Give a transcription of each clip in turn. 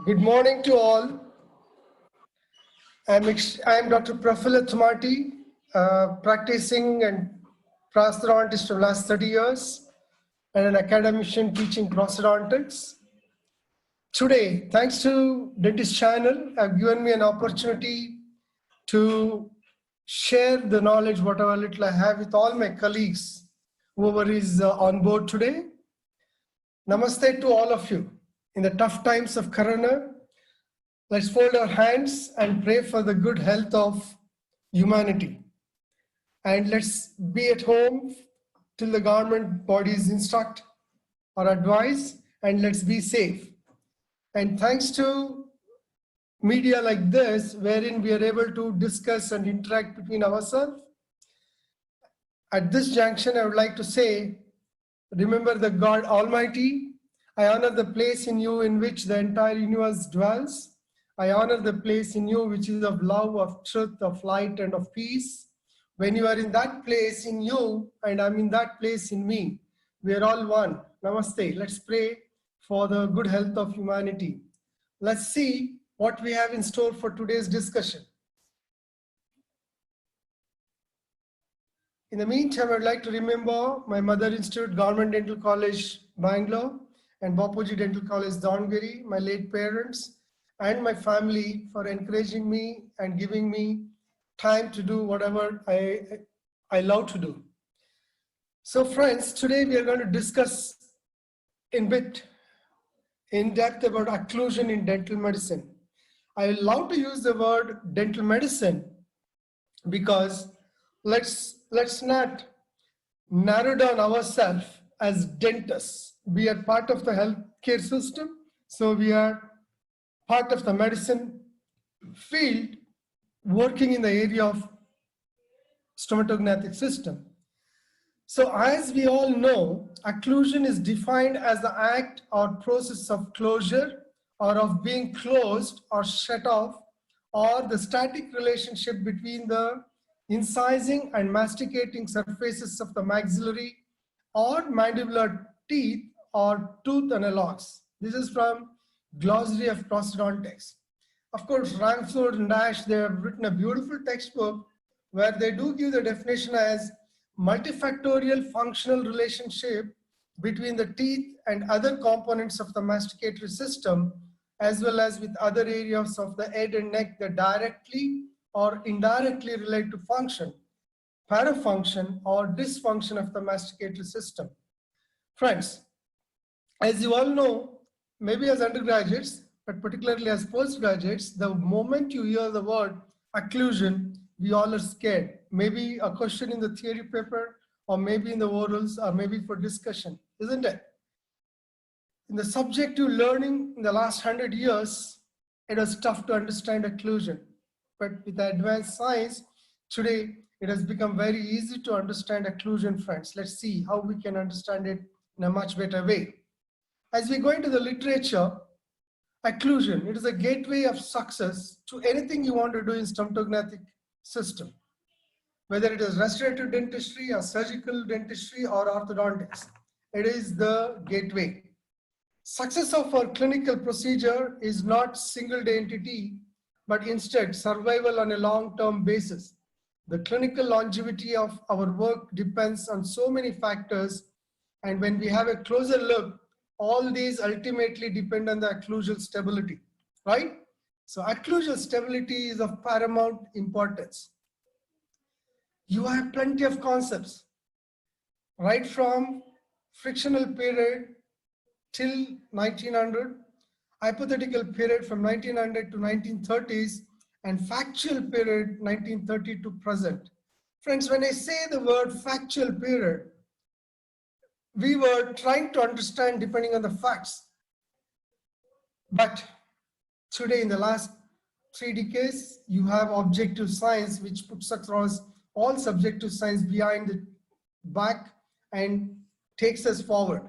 Good morning to all. I'm Dr. Prafulla Thumati, practicing and prosthodontist for the last 30 years and an academician teaching prosthodontics. Today, thanks to Dentistchannel, have given me an opportunity to share the knowledge, whatever little I have, with all my colleagues, whoever is on board today. Namaste to all of you. In the tough times of Corona, let's fold our hands and pray for the good health of humanity. And let's be at home till the government bodies instruct or advise, and let's be safe. And thanks to media like this, wherein we are able to discuss and interact between ourselves, at this junction, I would like to say, remember the God Almighty. I honor the place in you in which the entire universe dwells. I honor the place in you which is of love, of truth, of light, and of peace. When you are in that place in you, and I'm in that place in me, we are all one. Namaste. Let's pray for the good health of humanity. Let's see what we have in store for today's discussion. In the meantime, I'd like to remember my Mother Institute, Government Dental College, Bangalore, and Bapuji Dental College, Davangere, my late parents, and my family for encouraging me and giving me time to do whatever I love to do. So friends, today we are going to discuss in depth about occlusion in dental medicine. I love to use the word dental medicine because let's not narrow down ourselves as dentists. We are part of the healthcare system, so we are part of the medicine field working in the area of stomatognathing system. So as we all know, occlusion is defined as the act or process of closure or of being closed or shut off, or the static relationship between the incising and masticating surfaces of the maxillary or mandibular teeth or tooth analogues. This is from Glossary of Prosthodontics. Of course, Ramford and Dash, they have written a beautiful textbook where they do give the definition as multifactorial functional relationship between the teeth and other components of the masticatory system, as well as with other areas of the head and neck that directly or indirectly relate to function, parafunction, or dysfunction of the masticatory system. Friends, as you all know, maybe as undergraduates, but particularly as postgraduates, the moment you hear the word occlusion, we all are scared. Maybe a question in the theory paper, or maybe in the orals, or maybe for discussion, isn't it? In the subjective learning in the last 100 years, it was tough to understand occlusion. But with the advanced science, today it has become very easy to understand occlusion, friends. Let's see how we can understand it in a much better way. As we go into the literature, occlusion, it is a gateway of success to anything you want to do in stomatognathing system, whether it is restorative dentistry or surgical dentistry or orthodontics. It is the gateway. Success of our clinical procedure is not single-day entity, but instead survival on a long-term basis. The clinical longevity of our work depends on so many factors, and when we have a closer look, all these ultimately depend on the occlusal stability, right? So occlusal stability is of paramount importance. You have plenty of concepts, right from frictional period till 1900, hypothetical period from 1900 to 1930s, and factual period 1930 to present. Friends, when I say the word factual period, we were trying to understand depending on the facts. But today, in the last 3 decades, you have objective science, which puts across all subjective science behind the back and takes us forward.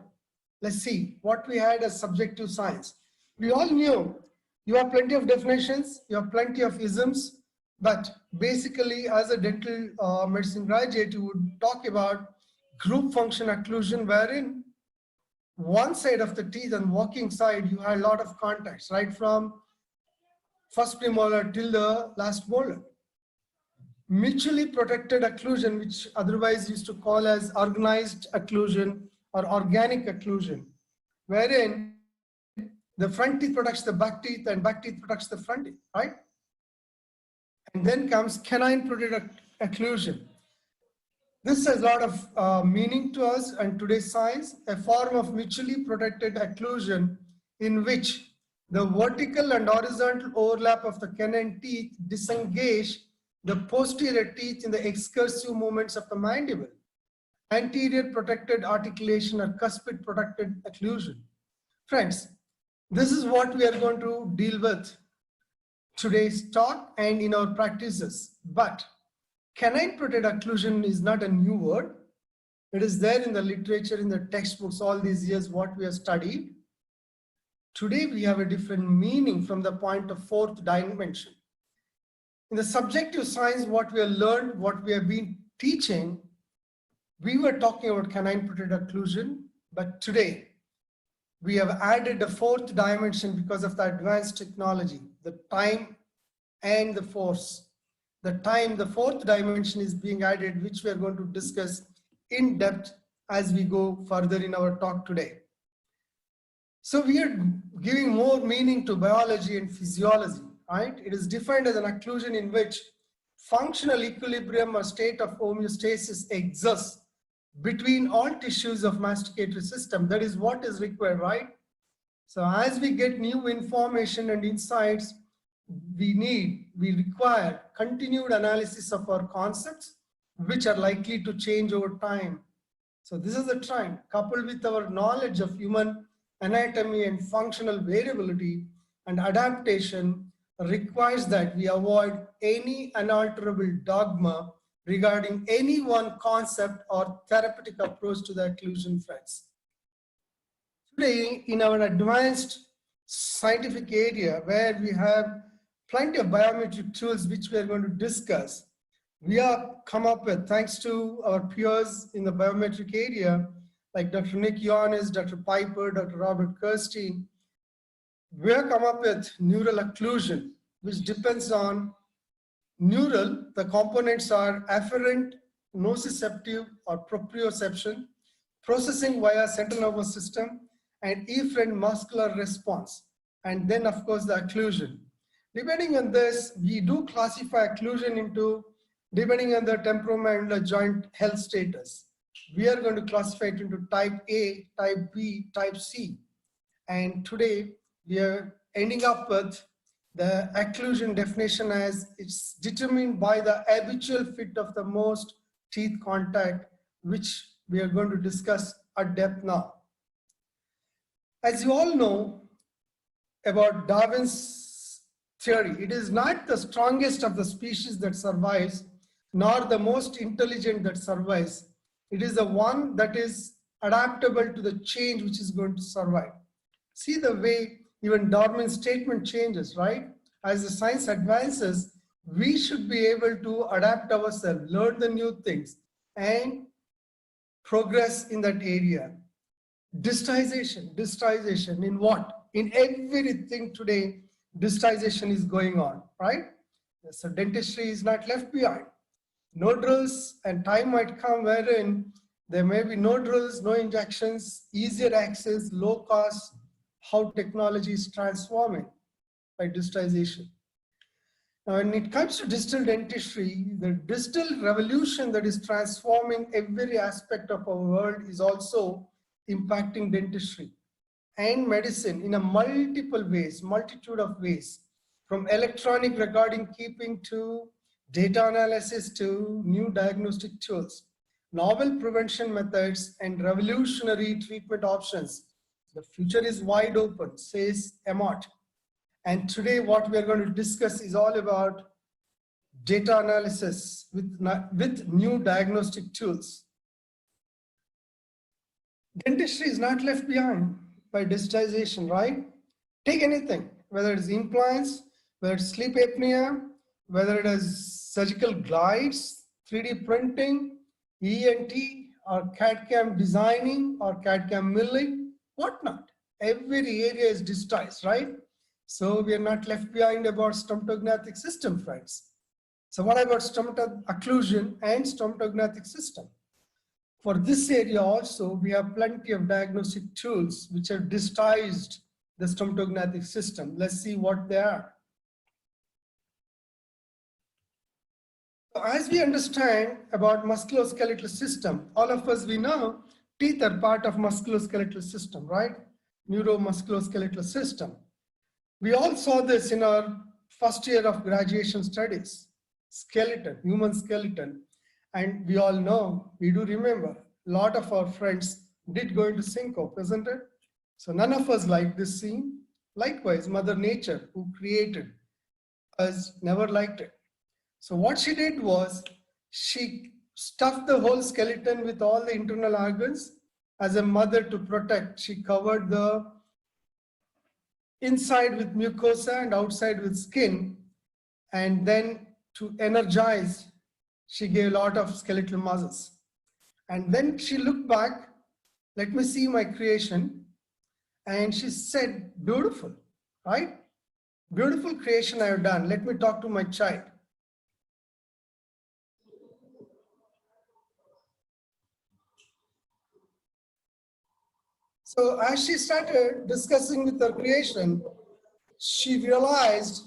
Let's see what we had as subjective science. We all knew you have plenty of definitions, you have plenty of isms, but basically as a dental medicine graduate, you would talk about group function occlusion, wherein one side of the teeth and walking side, you had a lot of contacts, right from first premolar till the last molar. Mutually protected occlusion, which otherwise used to call as organized occlusion or organic occlusion, wherein the front teeth protects the back teeth and back teeth protects the front teeth, right? And then comes canine protected occlusion. This has a lot of meaning to us and today's science, a form of mutually protected occlusion in which the vertical and horizontal overlap of the canine teeth disengage the posterior teeth in the excursive movements of the mandible. Anterior protected articulation or cuspid protected occlusion. Friends, this is what we are going to deal with today's talk and in our practices. But canine protected occlusion is not a new word. It is there in the literature, in the textbooks all these years, what we have studied. Today we have a different meaning from the point of fourth dimension. In the subjective science, what we have learned, what we have been teaching, we were talking about canine protected occlusion, but today we have added a fourth dimension because of the advanced technology, the time and the force. The time, the fourth dimension is being added, which we are going to discuss in depth as we go further in our talk today. So we are giving more meaning to biology and physiology, right? It is defined as an occlusion in which functional equilibrium or state of homeostasis exists between all tissues of masticatory system. That is what is required, right? So as we get new information and insights, we require continued analysis of our concepts, which are likely to change over time. So this is a trend, coupled with our knowledge of human anatomy and functional variability and adaptation, requires that we avoid any unalterable dogma regarding any one concept or therapeutic approach to the occlusion, friends. Today, in our advanced scientific area, where we have plenty of biometric tools which we are going to discuss, we have come up with, thanks to our peers in the biometric area, like Dr. Nick Yonis, Dr. Piper, Dr. Robert Kirstein, we have come up with neural occlusion, which depends on neural. The components are afferent, nociceptive or proprioception, processing via central nervous system, and efferent muscular response. And then, of course, the occlusion. Depending on this, we do classify occlusion into, depending on the temperament, the joint health status. We are going to classify it into type A, type B, type C. And today, we are ending up with the occlusion definition as it's determined by the habitual fit of the most teeth contact, which we are going to discuss at depth now. As you all know about Darwin's theory, it is not the strongest of the species that survives, nor the most intelligent that survives. It is the one that is adaptable to the change which is going to survive. See the way even Darwin's statement changes, right? As the science advances, we should be able to adapt ourselves, learn the new things, and progress in that area. Digitization in what? In everything today, digitization is going on, right? So dentistry is not left behind. No drills, and time might come wherein there may be no drills, no injections, easier access, low cost, how technology is transforming by digitization. Now, when it comes to digital dentistry, the digital revolution that is transforming every aspect of our world is also impacting dentistry and medicine in a multitude of ways, from electronic recording keeping to data analysis to new diagnostic tools, novel prevention methods, and revolutionary treatment options. The future is wide open, says Emmott. And today what we are going to discuss is all about data analysis with new diagnostic tools. Dentistry is not left behind by digitization, right? Take anything, whether it's implants, whether it's sleep apnea, whether it is surgical glides, 3D printing, ENT, or CAD-CAM designing, or CAD-CAM milling, whatnot. Every area is digitized, right? So we are not left behind about stomatognatic system, friends. So what about occlusion and stomatognatic system? For this area also, we have plenty of diagnostic tools which have digitized the stomatognatic system. Let's see what they are. So as we understand about musculoskeletal system, all of us, we know teeth are part of musculoskeletal system, right? Neuromusculoskeletal system. We all saw this in our first year of graduation studies, skeleton, human skeleton. And we all know, we do remember, a lot of our friends did go into syncope, isn't it? So none of us like this scene. Likewise, Mother Nature, who created us, never liked it. So what she did was, she stuffed the whole skeleton with all the internal organs. As a mother to protect, she covered the inside with mucosa and outside with skin. And then to energize, she gave a lot of skeletal muscles. And then she looked back, let me see my creation. And she said, beautiful, right? Beautiful creation I have done. Let me talk to my child. So as she started discussing with her creation, she realized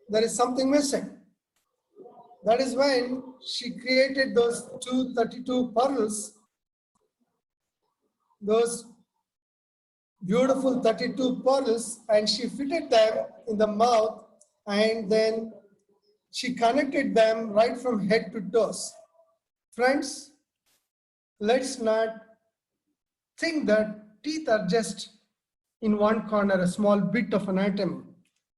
there is something missing. That is when she created those 232 pearls, those beautiful 32 pearls, and she fitted them in the mouth, and then she connected them right from head to toes. Friends, let's not think that teeth are just in one corner, a small bit of anatomy,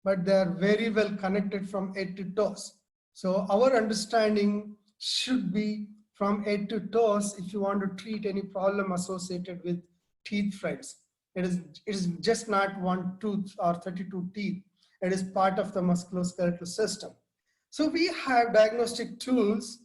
but they are very well connected from head to toes. So our understanding should be from head to toes if you want to treat any problem associated with teeth, friends. It is just not one tooth or 32 teeth. It is part of the musculoskeletal system. So we have diagnostic tools.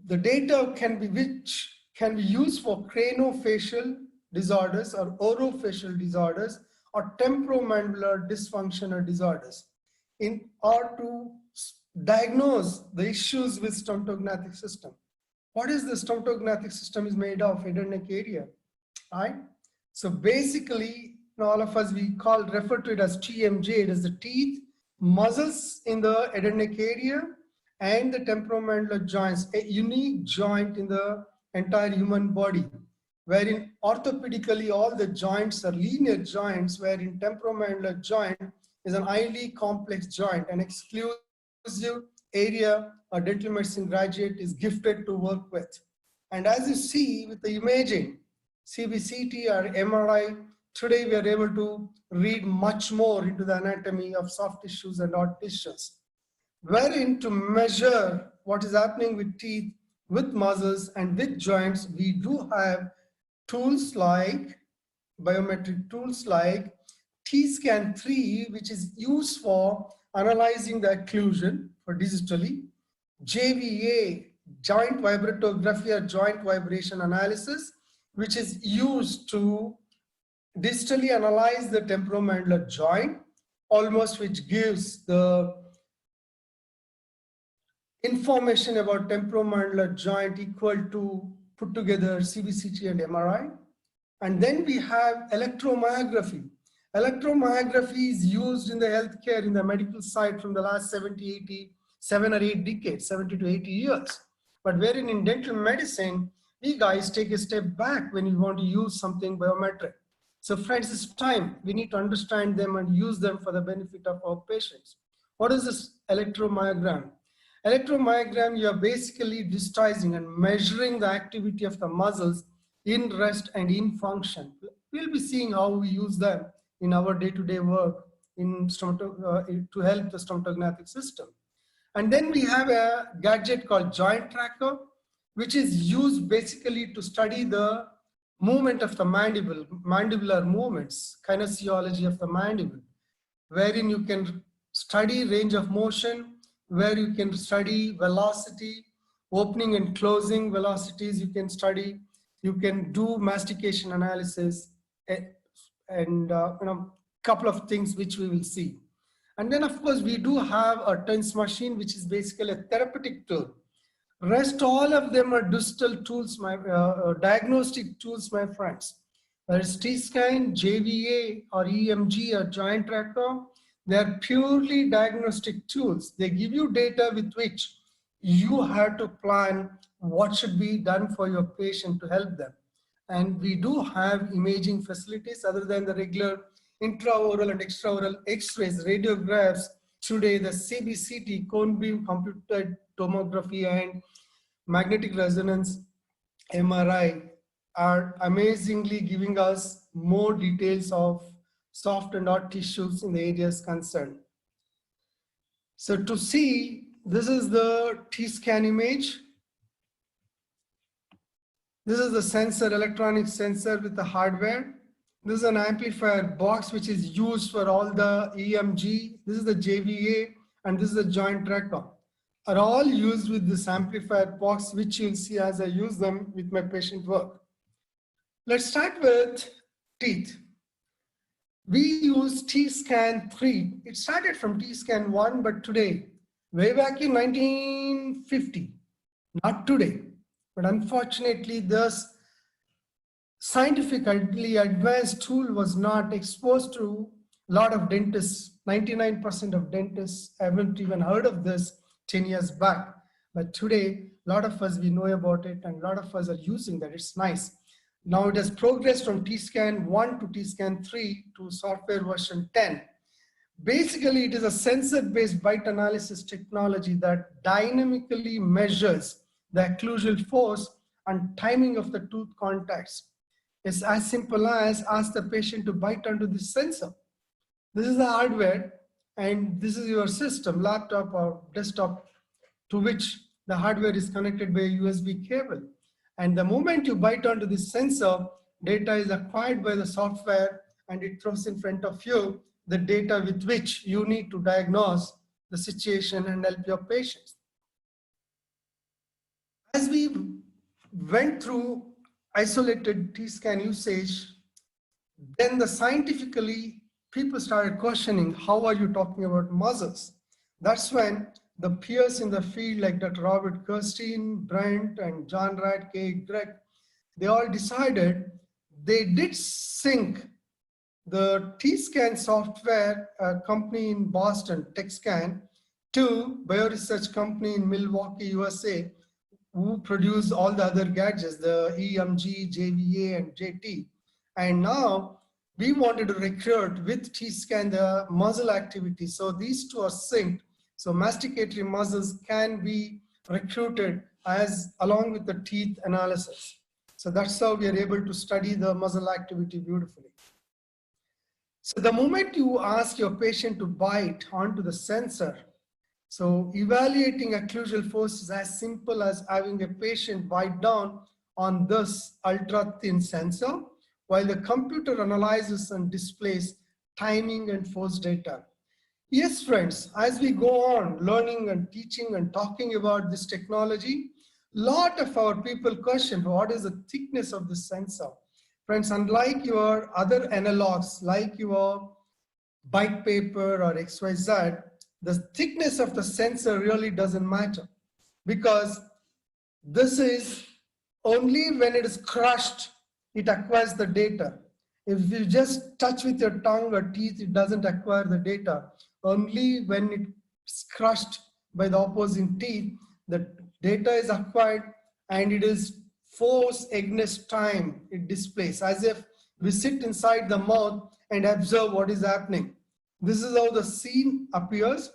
The data which can be used for craniofacial disorders or orofacial disorders or temporomandibular dysfunction or disorders in order to diagnose the issues with stomatognatic system. What is the stomatognatic system is made of? Head and neck area, right? So basically, all of us, we refer to it as TMJ. It is the teeth, muscles in the head and neck area, and the temporomandibular joints, a unique joint in the entire human body, wherein orthopedically all the joints are linear joints, wherein temporomandibular joint is an highly complex joint, an exclusive area a dental medicine graduate is gifted to work with. And as you see with the imaging, CBCT or MRI, today we are able to read much more into the anatomy of soft tissues and hard tissues, wherein to measure what is happening with teeth, with muscles, and with joints. We do have tools like biometric tools like T-scan 3, which is used for analyzing the occlusion for digitally, JVA, joint vibratography or joint vibration analysis, which is used to distally analyze the temporomandibular joint, almost which gives the information about temporomandibular joint equal to put together CBCT and MRI. And then we have electromyography. Electromyography is used in the healthcare, in the medical side from the last 7 or 8 decades, 70 to 80 years. But wherein in dental medicine, we guys take a step back when we want to use something biometric. So friends, it's time. We need to understand them and use them for the benefit of our patients. What is this electromyogram? Electromyogram, you are basically digitizing and measuring the activity of the muscles in rest and in function. We'll be seeing how we use them in our day-to-day work to help the stomatognatic system. And then we have a gadget called joint tracker, which is used basically to study the movement of the mandible, mandibular movements, kinesiology of the mandible, wherein you can study range of motion, where you can study velocity, opening and closing velocities you can study, you can do mastication analysis, and couple of things which we will see. And then of course we do have a TENS machine, which is basically a therapeutic tool. Rest all of them are digital tools, my diagnostic tools, my friends. Whether it's T-scan, JVA or EMG or joint tracker, they are purely diagnostic tools. They give you data with which you have to plan what should be done for your patient to help them. And we do have imaging facilities other than the regular intraoral and extraoral X-rays, radiographs. Today, the CBCT, cone beam computed tomography and magnetic resonance MRI are amazingly giving us more details of soft and hard tissues in the areas concerned. So to see, this is the T-scan image. This is the sensor, electronic sensor with the hardware. This is an amplifier box which is used for all the EMG. This is the JVA and this is the joint tracker. Are all used with this amplifier box, which you'll see as I use them with my patient work. Let's start with teeth. We use T-scan 3. It started from T-scan 1, but today, way back in 1950, not today, but unfortunately this scientifically advanced tool was not exposed to a lot of dentists. 99% of dentists haven't even heard of this 10 years back. But today, a lot of us, we know about it and a lot of us are using that. It's nice. Now it has progressed from T-scan 1 to T-scan 3 to software version 10. Basically, it is a sensor-based bite analysis technology that dynamically measures the occlusal force and timing of the tooth contacts. It's as simple as ask the patient to bite onto this sensor. This is the hardware and this is your system, laptop or desktop, to which the hardware is connected by a USB cable. And the moment you bite onto this sensor, data is acquired by the software and it throws in front of you the data with which you need to diagnose the situation and help your patients. As we went through isolated T-scan usage, then the scientifically people started questioning, how are you talking about muscles? That's when the peers in the field like Dr. Robert Kirstein, Brent, and John Radke, Greg, they all decided they did sync the T-scan software company in Boston, TechScan, to bioresearch company in Milwaukee, USA, who produce all the other gadgets, the EMG, JVA, and JT. And now we wanted to recruit with T-scan the muscle activity. So these two are synced. So masticatory muscles can be recruited as along with the teeth analysis. So that's how we are able to study the muscle activity beautifully. So the moment you ask your patient to bite onto the sensor, so evaluating occlusal force is as simple as having a patient bite down on this ultra thin sensor while the computer analyzes and displays timing and force data. Yes, friends, as we go on learning and teaching and talking about this technology, a lot of our people question what is the thickness of the sensor. Friends, unlike your other analogs like your bite paper or XYZ, the thickness of the sensor really doesn't matter because this is only when it is crushed, it acquires the data. If you just touch with your tongue or teeth, it doesn't acquire the data. Only when it's crushed by the opposing teeth, the data is acquired and it is force against time it displays, as if we sit inside the mouth and observe what is happening. This is how the scene appears.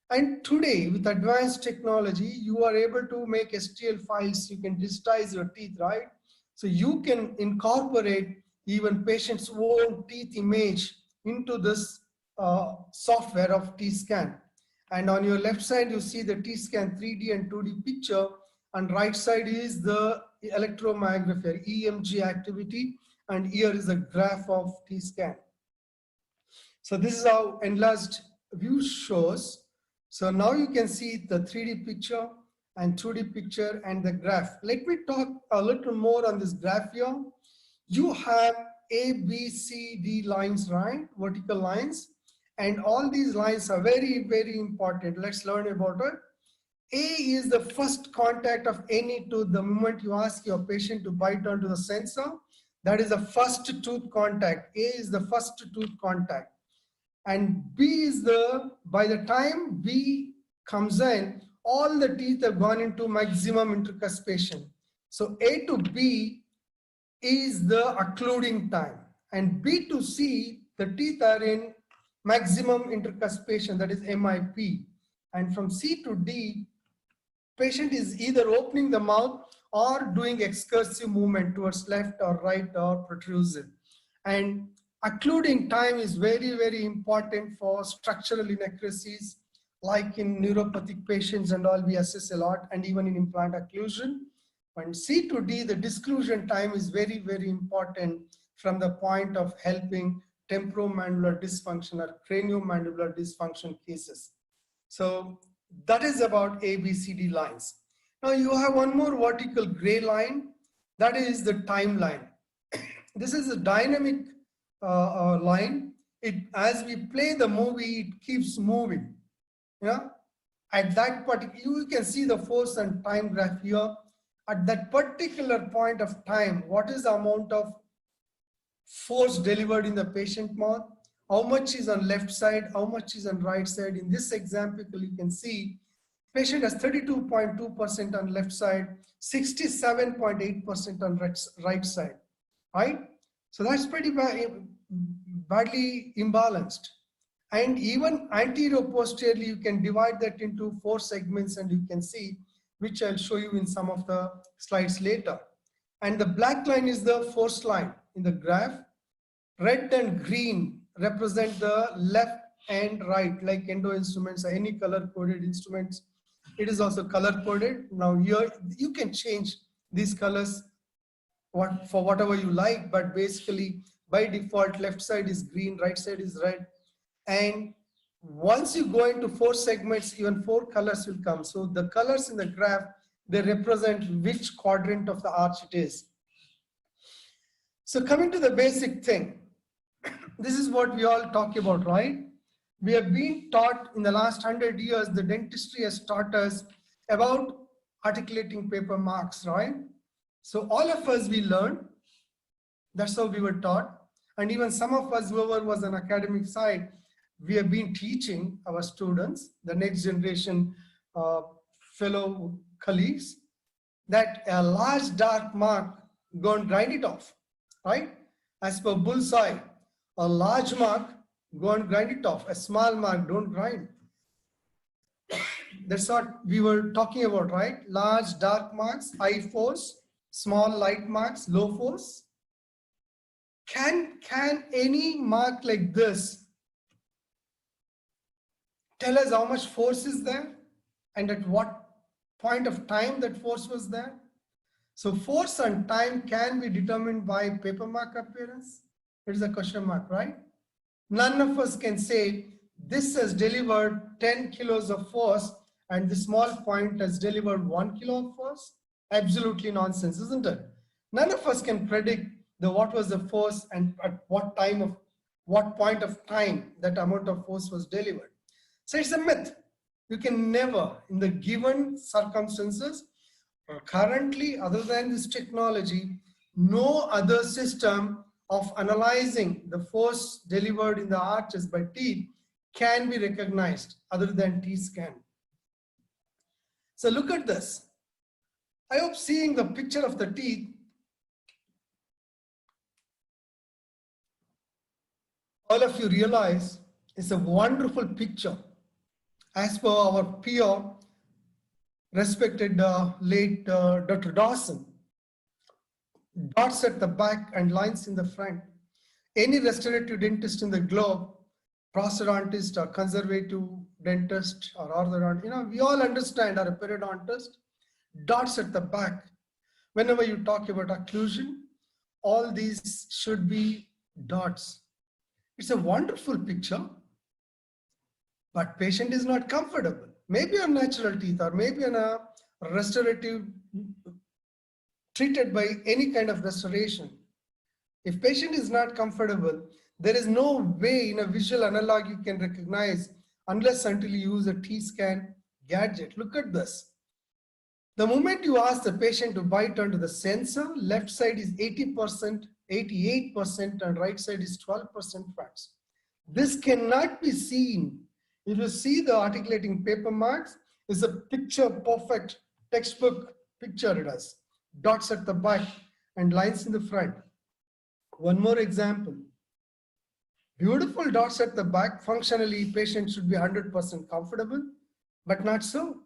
And today, with advanced technology, you are able to make STL files. You can digitize your teeth, right? So you can incorporate even patient's own teeth image into this software of T-scan. And on your left side, you see the T-scan 3D and 2D picture. And right side is the electromyography, EMG activity. And here is a graph of T-scan. So this is how enlarged view shows. So now you can see the 3D picture and 2D picture and the graph. Let me talk a little more on this graph here. You have A, B, C, D lines, right? Vertical lines. And all these lines are very, very important. Let's learn about it. A is the first contact of any tooth. The moment you ask your patient to bite onto the sensor, that is the first tooth contact. A is the first tooth contact. And B is by the time B comes in, all the teeth have gone into maximum intercuspation. So A to B is the occluding time. And B to C, the teeth are in maximum intercuspation, that is MIP. And from C to D, patient is either opening the mouth or doing excursive movement towards left or right or protrusive. And occluding time is very, very important for structural inaccuracies, like in neuropathic patients and all, we assess a lot, and even in implant occlusion. And C to D, the disclusion time is very, very important from the point of helping temporomandibular dysfunction or craniomandibular dysfunction cases. So that is about A, B, C, D lines. Now you have one more vertical gray line, that is the timeline. This is a dynamic line. As we play the movie, it keeps moving. At that particular, you can see the force and time graph here. At that particular point of time, what is the amount of force delivered in the patient mouth? How much is on left side? How much is on right side? In this example, you can see patient has 32.2% on left side, 67.8% on right side, right? So that's pretty badly imbalanced. And even anterior-posteriorly, you can divide that into 4 segments, and you can see, which I'll show you in some of the slides later. And the black line is the force line in the graph. Red and green represent the left and right, like endo instruments or any color-coded instruments. It is also color-coded. Now here, you can change these colors for whatever you like, but basically, by default, left side is green, right side is red. And once you go into 4 segments, even 4 colors will come. So the colors in the graph, they represent which quadrant of the arch it is. So coming to the basic thing, this is what we all talk about, right? We have been taught in the last 100 years, the dentistry has taught us about articulating paper marks, right? So all of us, we learned, that's how we were taught. And even some of us, whoever was on academic side, we have been teaching our students, the next generation fellow colleagues, that a large dark mark, go and grind it off, right? As per bullseye, a large mark, go and grind it off. A small mark, don't grind. That's what we were talking about, right? Large dark marks, high force, small light marks, low force. Can any mark like this tell us how much force is there and at what point of time that force was there? So force and time can be determined by paper mark appearance. It is a question mark, right? None of us can say this has delivered 10 kilos of force and the small point has delivered 1 kilo of force. Absolutely nonsense, isn't it? None of us can predict what was the force and at what point of time that amount of force was delivered. So it's a myth. You can never, in the given circumstances, currently, other than this technology, no other system of analyzing the force delivered in the arches by teeth can be recognized other than T-scan. So look at this. I hope seeing the picture of the teeth, all of you realize it's a wonderful picture. As per our peer, respected late Dr. Dawson, dots at the back and lines in the front. Any restorative dentist in the globe, prosthodontist or conservative dentist or orthodontist, we all understand, or a periodontist, dots at the back. Whenever you talk about occlusion, all these should be dots. It's a wonderful picture, but patient is not comfortable. Maybe on natural teeth or maybe on a restorative, treated by any kind of restoration. If patient is not comfortable, there is no way in a visual analog you can recognize unless until you use a T-scan gadget. Look at this. The moment you ask the patient to bite onto the sensor, left side is 80%, 88%, and right side is 12% fats. This cannot be seen. If you see the articulating paper marks, it's a picture perfect textbook picture it has. Dots at the back and lines in the front. One more example. Beautiful dots at the back. Functionally, patient should be 100% comfortable, but not so.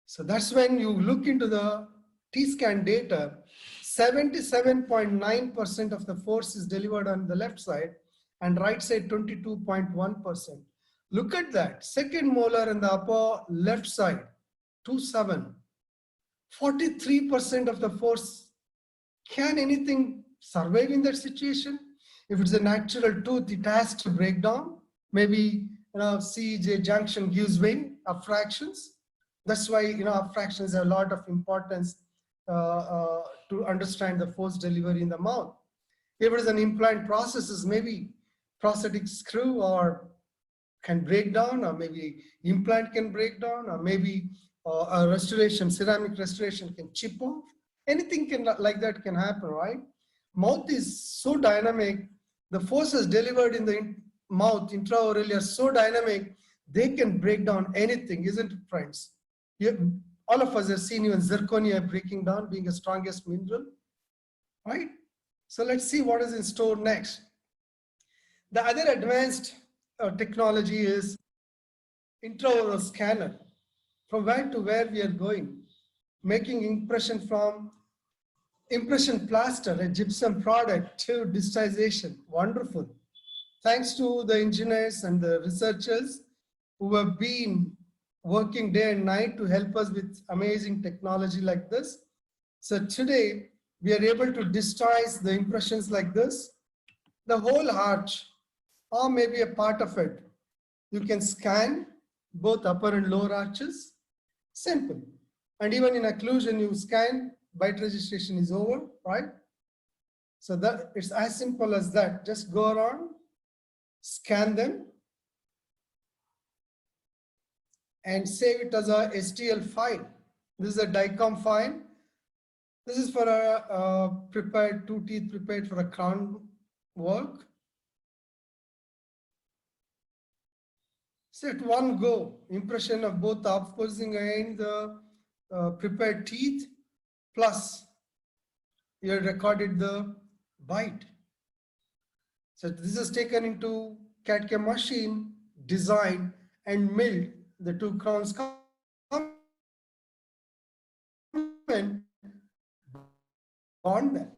So that's when you look into the T-scan data, 77.9% of the force is delivered on the left side and right side 22.1%. Look at that, second molar in the upper left side, 2.7. 43% of the force. Can anything survive in that situation? If it's a natural tooth, it has to break down. Maybe CJ junction gives way, abfractions. That's why abfractions have a lot of importance to understand the force delivery in the mouth. If it is an implant processes, maybe prosthetic screw or can break down, or maybe implant can break down, or maybe a restoration, ceramic restoration can chip off. Anything can like that can happen, right? Mouth is so dynamic. The forces delivered in the mouth, intraoral, are so dynamic, they can break down anything, isn't it, friends? All of us have seen even zirconia breaking down, being the strongest mineral, right? So let's see what is in store next. The other advanced technology is intraoral scanner. From where to where we are going, making impression from impression plaster, a gypsum product, to digitization. Wonderful. Thanks to the engineers and the researchers who have been working day and night to help us with amazing technology like this. So today we are able to digitize the impressions like this, the whole arch or maybe a part of it. You can scan both upper and lower arches. Simple. And even in occlusion, you scan, bite registration is over, right? So that it's as simple as that. Just go around, scan them, and save it as a STL file. This is a DICOM file. This is for a prepared, 2 teeth prepared for a crown work. Set one go, impression of both the opposing and the prepared teeth, plus you recorded the bite. So this is taken into CAD/CAM machine, designed and milled. The two crowns come and bond them.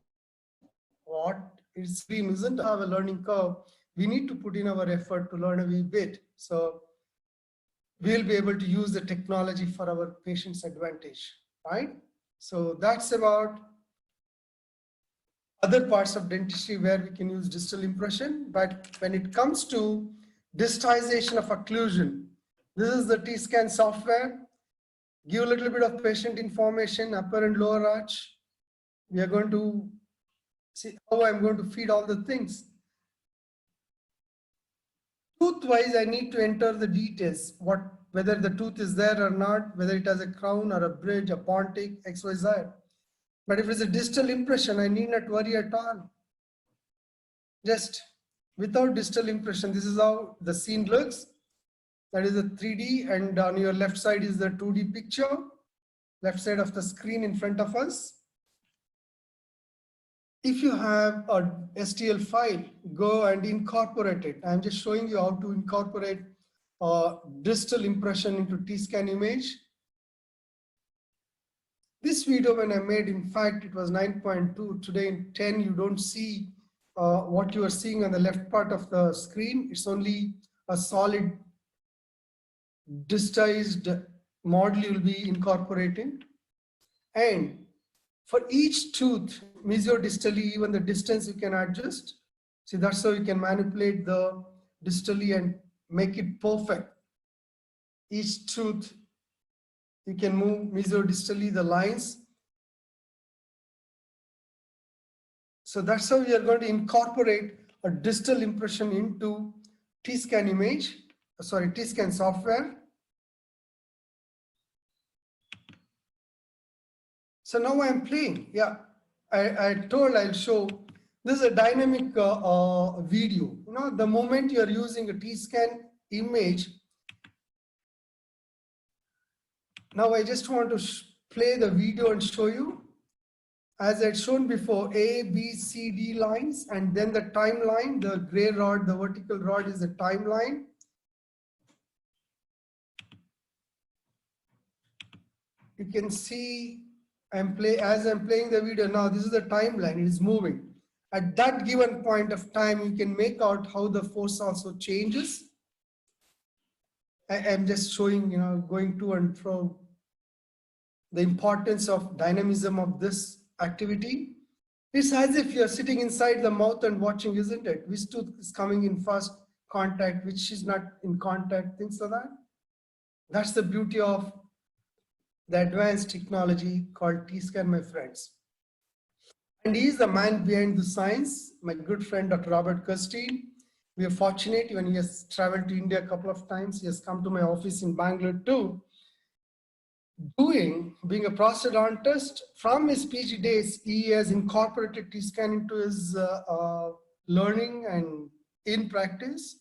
What its dream isn't have a learning curve. We need to put in our effort to learn a wee bit. So we'll be able to use the technology for our patient's advantage, right? So that's about other parts of dentistry where we can use digital impression. But when it comes to digitization of occlusion, this is the T-scan software. Give a little bit of patient information, upper and lower arch. We are going to see how I'm going to feed all the things. Tooth-wise, I need to enter the details, whether the tooth is there or not, whether it has a crown or a bridge, a pontic, XYZ. But if it's a digital impression, I need not worry at all. Just without digital impression, this is how the scene looks. That is a 3D, and on your left side is the 2D picture, left side of the screen in front of us. If you have a STL file, go and incorporate it. I'm just showing you how to incorporate a digital impression into T-scan image. This video when I made, in fact, it was 9.2. Today in 10, you don't see what you are seeing on the left part of the screen. It's only a solid digitized model you'll be incorporating. And for each tooth, mesodistally, even the distance you can adjust. See, that's how you can manipulate the distally and make it perfect. Each tooth, you can move mesodistally the lines. So that's how we are going to incorporate a digital impression into T-scan image, T-scan software. So now I'm playing. Yeah, I told I'll show. This is a dynamic video. You know, the moment you are using a T-scan image, now I just want to play the video and show you. As I'd shown before, A, B, C, D lines, and then the timeline, the gray rod, the vertical rod is the timeline. You can see as I'm playing the video now, this is the timeline, it is moving. At that given point of time, you can make out how the force also changes. I'm just showing, you know, going to and fro, the importance of dynamism of this activity. It's as if you're sitting inside the mouth and watching, isn't it? Which tooth is coming in first contact, which is not in contact, things like that. That's the beauty of the advanced technology called T-scan, my friends. And he is the man behind the science, my good friend, Dr. Robert Kirstein. We are fortunate when he has traveled to India a couple of times. He has come to my office in Bangalore too. Being a prosthodontist, from his PG days, he has incorporated T-scan into his learning and in practice.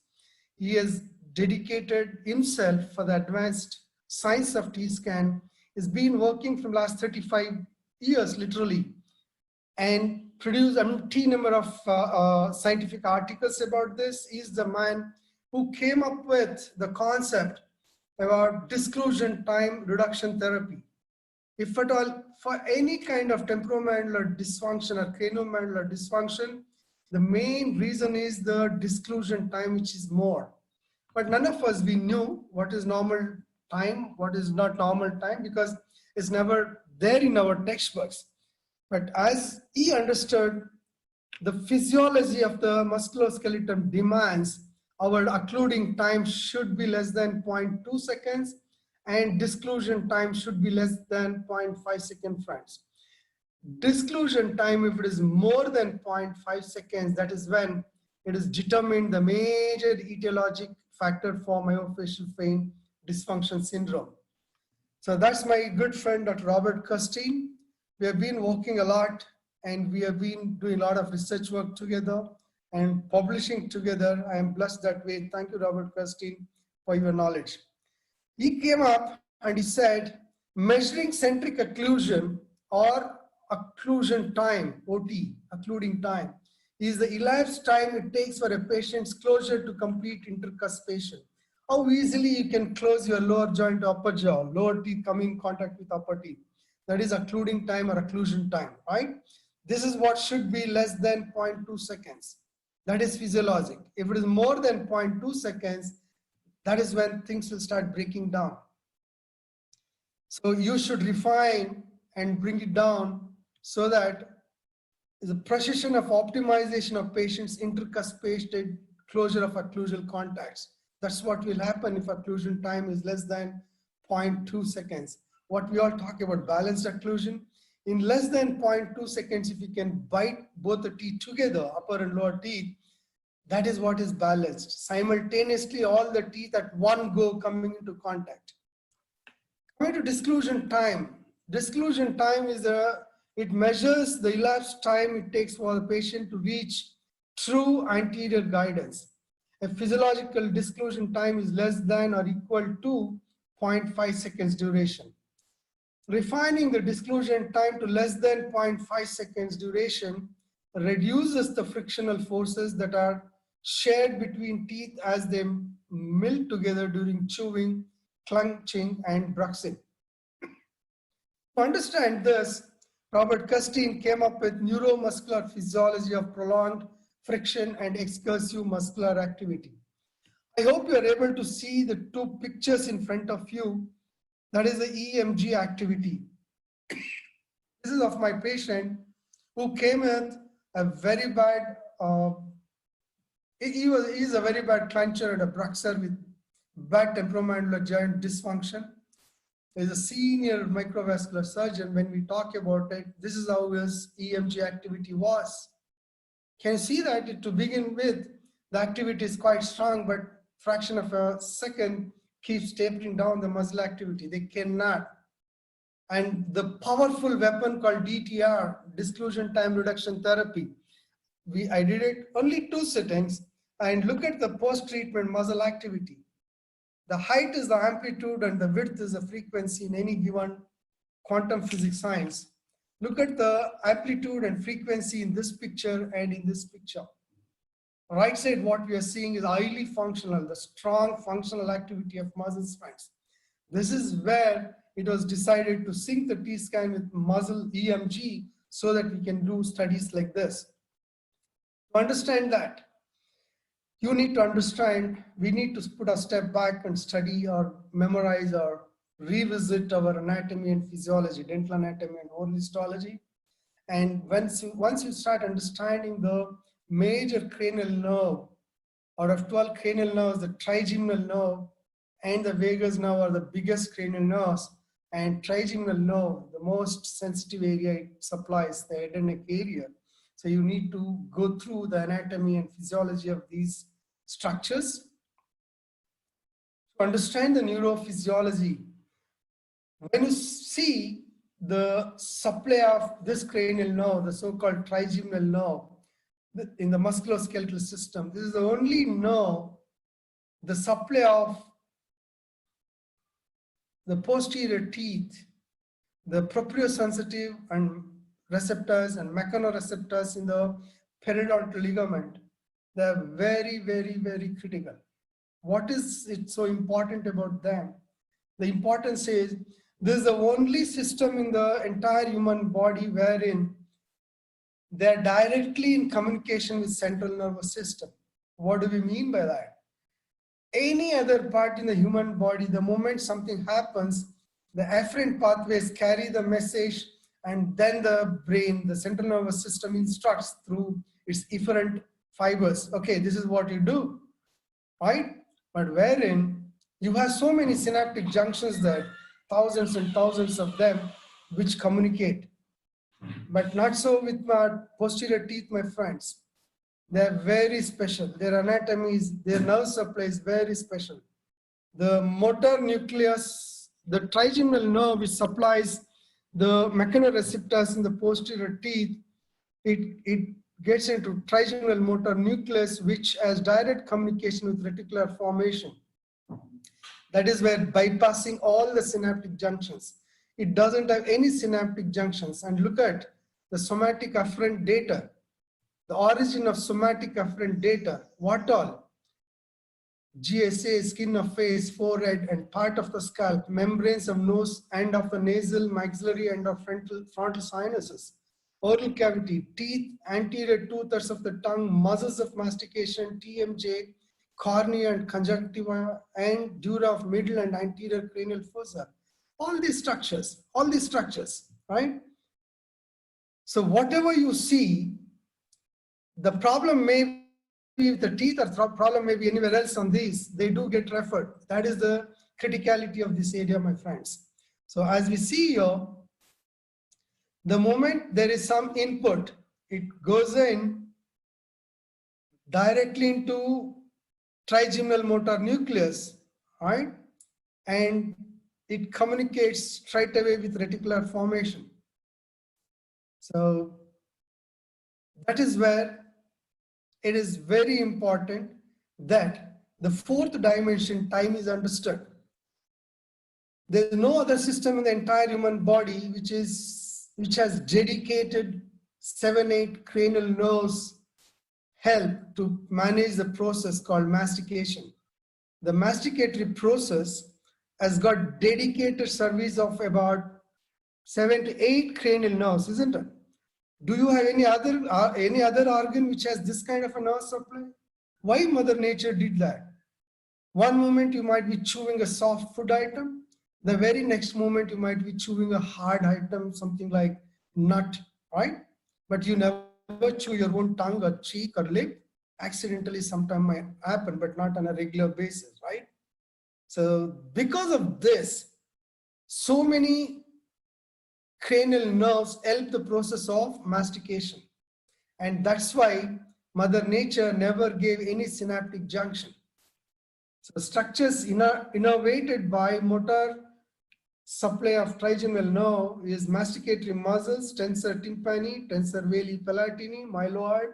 He has dedicated himself for the advanced science of T-scan. He's been working from last 35 years, literally, and produced a T number of scientific articles about this. He's the man who came up with the concept about disclusion time reduction therapy. If at all, for any kind of temporomandibular dysfunction or craniomandibular dysfunction, the main reason is the disclusion time, which is more. But none of us, we knew what is normal time, what is not normal time, because it's never there in our textbooks. But as he understood the physiology of the musculoskeletal demands, our occluding time should be less than 0.2 seconds and disclusion time should be less than 0.5 seconds, friends. Disclusion time, if it is more than 0.5 seconds, that is when it is determined the major etiologic factor for myofascial vein dysfunction syndrome. So that's my good friend, Dr. Robert Kirstein. We have been working a lot and we have been doing a lot of research work together and publishing together. I am blessed that way. Thank you, Robert Kirstein, for your knowledge. He came up and he said, measuring centric occlusion or occlusion time, OT, occluding time, is the elapsed time it takes for a patient's closure to complete intercuspation. How easily you can close your lower joint to upper jaw, lower teeth coming in contact with upper teeth. That is occluding time or occlusion time, right? This is what should be less than 0.2 seconds. That is physiologic. If it is more than 0.2 seconds, that is when things will start breaking down. So you should refine and bring it down so that the precision of optimization of patients' intercuspated closure of occlusal contacts. That's what will happen if occlusion time is less than 0.2 seconds. What we all talk about, balanced occlusion. In less than 0.2 seconds, if you can bite both the teeth together, upper and lower teeth, that is what is balanced. Simultaneously, all the teeth at one go coming into contact. Coming to disclusion time. Disclusion time is it measures the elapsed time it takes for the patient to reach true anterior guidance. A physiological disclusion time is less than or equal to 0.5 seconds duration. Refining the disclusion time to less than 0.5 seconds duration reduces the frictional forces that are shared between teeth as they melt together during chewing, clenching, and bruxing. To understand this, Robert Kirstein came up with neuromuscular physiology of prolonged friction and excursive muscular activity. I hope you are able to see the two pictures in front of you. That is the EMG activity. This is of my patient who came with a very bad, he's a very bad clencher and a bruxer with bad temporomandibular joint dysfunction. He's a senior microvascular surgeon. When we talk about it, this is how his EMG activity was. Can you see that to begin with, the activity is quite strong, but fraction of a second keeps tapering down the muscle activity. They cannot. And the powerful weapon called DTR, disclusion time reduction therapy, I did it only 2 sittings, and look at the post-treatment muscle activity. The height is the amplitude and the width is the frequency in any given quantum physics science. Look at the amplitude and frequency in this picture and in this picture. Right side, what we are seeing is highly functional, the strong functional activity of muscle spines. This is where it was decided to sync the T-scan with muscle EMG so that we can do studies like this. To understand that, you need to understand, we need to put a step back and study or memorize or revisit our anatomy and physiology, dental anatomy and oral histology. And once you start understanding the major cranial nerve, out of 12 cranial nerves, the trigeminal nerve and the vagus nerve are the biggest cranial nerves, and trigeminal nerve, the most sensitive area it supplies, the head and neck area. So you need to go through the anatomy and physiology of these structures. To understand the neurophysiology, when you see the supply of this cranial nerve, the so-called trigeminal nerve, in the musculoskeletal system, this is the only nerve, the supply of the posterior teeth, the propriosensitive and receptors and mechanoreceptors in the periodontal ligament, they are very, very, very critical. What is it so important about them? The importance is this is the only system in the entire human body wherein they are directly in communication with central nervous system. What do we mean by that? Any other part in the human body, the moment something happens, the afferent pathways carry the message, and then the brain, the central nervous system, instructs through its efferent fibers. Okay, this is what you do, right? But wherein you have so many synaptic junctions there, thousands and thousands of them, which communicate. But not so with my posterior teeth, my friends. They are very special. Their anatomy is, their nerve supply is very special. The motor nucleus, the trigeminal nerve, which supplies the mechanoreceptors in the posterior teeth, it gets into trigeminal motor nucleus, which has direct communication with reticular formation. That is where bypassing all the synaptic junctions. It doesn't have any synaptic junctions. And look at the somatic afferent data. The origin of somatic afferent data, what all? GSA, skin of face, forehead, and part of the scalp, membranes of nose and of the nasal, maxillary, and of frontal sinuses, oral cavity, teeth, anterior 2/3 of the tongue, muscles of mastication, TMJ, cornea and conjunctiva, and dura of middle and anterior cranial fossa. All these structures, right? So whatever you see, the problem may be if the teeth, or the problem may be anywhere else on these, they do get referred. That is the criticality of this area, my friends. So as we see here, the moment there is some input, it goes in directly into trigeminal motor nucleus, right? And it communicates straight away with reticular formation. So that is where it is very important that the 4th dimension, time, is understood. There is no other system in the entire human body which has dedicated 7-8 cranial nerves help to manage the process called mastication. The masticatory process has got dedicated service of about 7 to 8 cranial nerves, isn't it? Do you have any other organ which has this kind of a nerve supply? Why Mother Nature did that? One moment you might be chewing a soft food item, the very next moment you might be chewing a hard item, something like nut, right? But you never chew your own tongue or cheek or lip. Accidentally sometime might happen, but not on a regular basis, right? So because of this, so many cranial nerves help the process of mastication. And that's why Mother Nature never gave any synaptic junction. So structures innervated by motor supply of trigeminal nerve is masticatory muscles, tensor tympani, tensor veli palatini, myloid,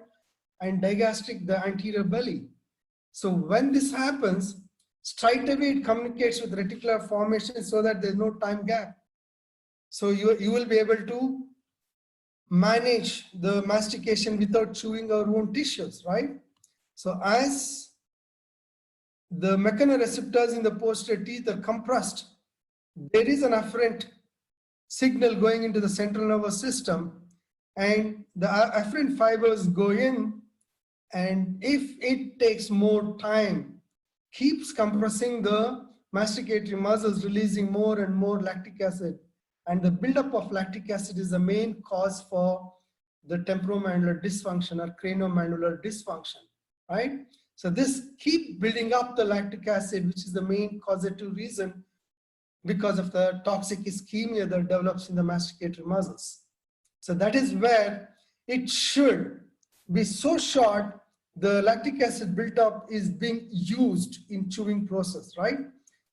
and digastric, the anterior belly. So when this happens, straight away it communicates with reticular formation so that there's no time gap. So you will be able to manage the mastication without chewing our own tissues, right? So as the mechanoreceptors in the posterior teeth are compressed, there is an afferent signal going into the central nervous system, and the afferent fibers go in, and if it takes more time, keeps compressing the masticatory muscles, releasing more and more lactic acid. And the buildup of lactic acid is the main cause for the temporomandibular dysfunction or craniomandibular dysfunction, right? So this keep building up the lactic acid, which is the main causative reason because of the toxic ischemia that develops in the masticatory muscles. So that is where it should be so short, the lactic acid built up is being used in chewing process, right?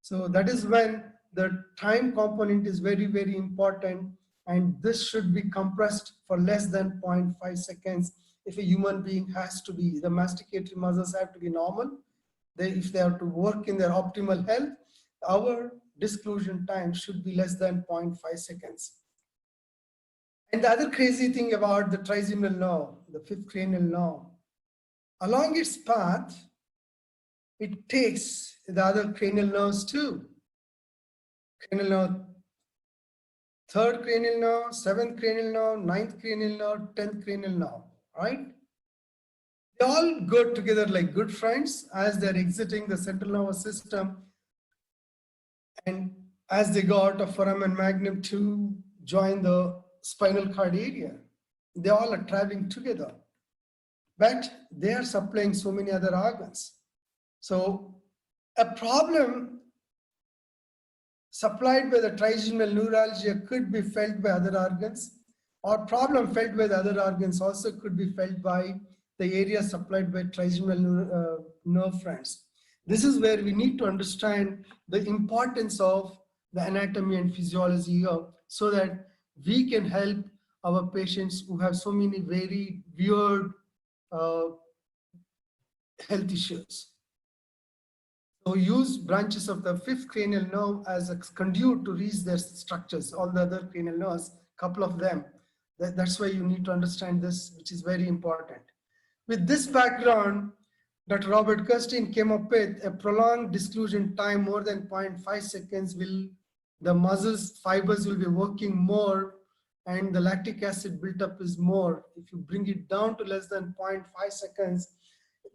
So that is when the time component is very, very important, and this should be compressed for less than 0.5 seconds. If a human being has to be, the masticatory muscles have to be normal. If they have to work in their optimal health, our disclusion time should be less than 0.5 seconds. And the other crazy thing about the trigeminal nerve, the fifth cranial nerve, along its path, it takes the other cranial nerves too. Cranial nerve, third cranial nerve, seventh cranial nerve, ninth cranial nerve, 10th cranial nerve, right? They all go together like good friends as they're exiting the central nervous system, and as they go out of foramen magnum to join the spinal cord area, they all are traveling together, but they are supplying so many other organs. So a problem supplied by the trigeminal neuralgia could be felt by other organs, or problem felt by the other organs also could be felt by the area supplied by trigeminal nerve friends. This is where we need to understand the importance of the anatomy and physiology here, so that we can help our patients who have so many very weird health issues. So use branches of the fifth cranial nerve as a conduit to reach their structures, all the other cranial nerves, couple of them. That's why you need to understand this, which is very important. With this background, Dr. Robert Kirstein came up with a prolonged disclusion time more than 0.5 seconds the muscles fibers will be working more, and the lactic acid buildup is more. If you bring it down to less than 0.5 seconds,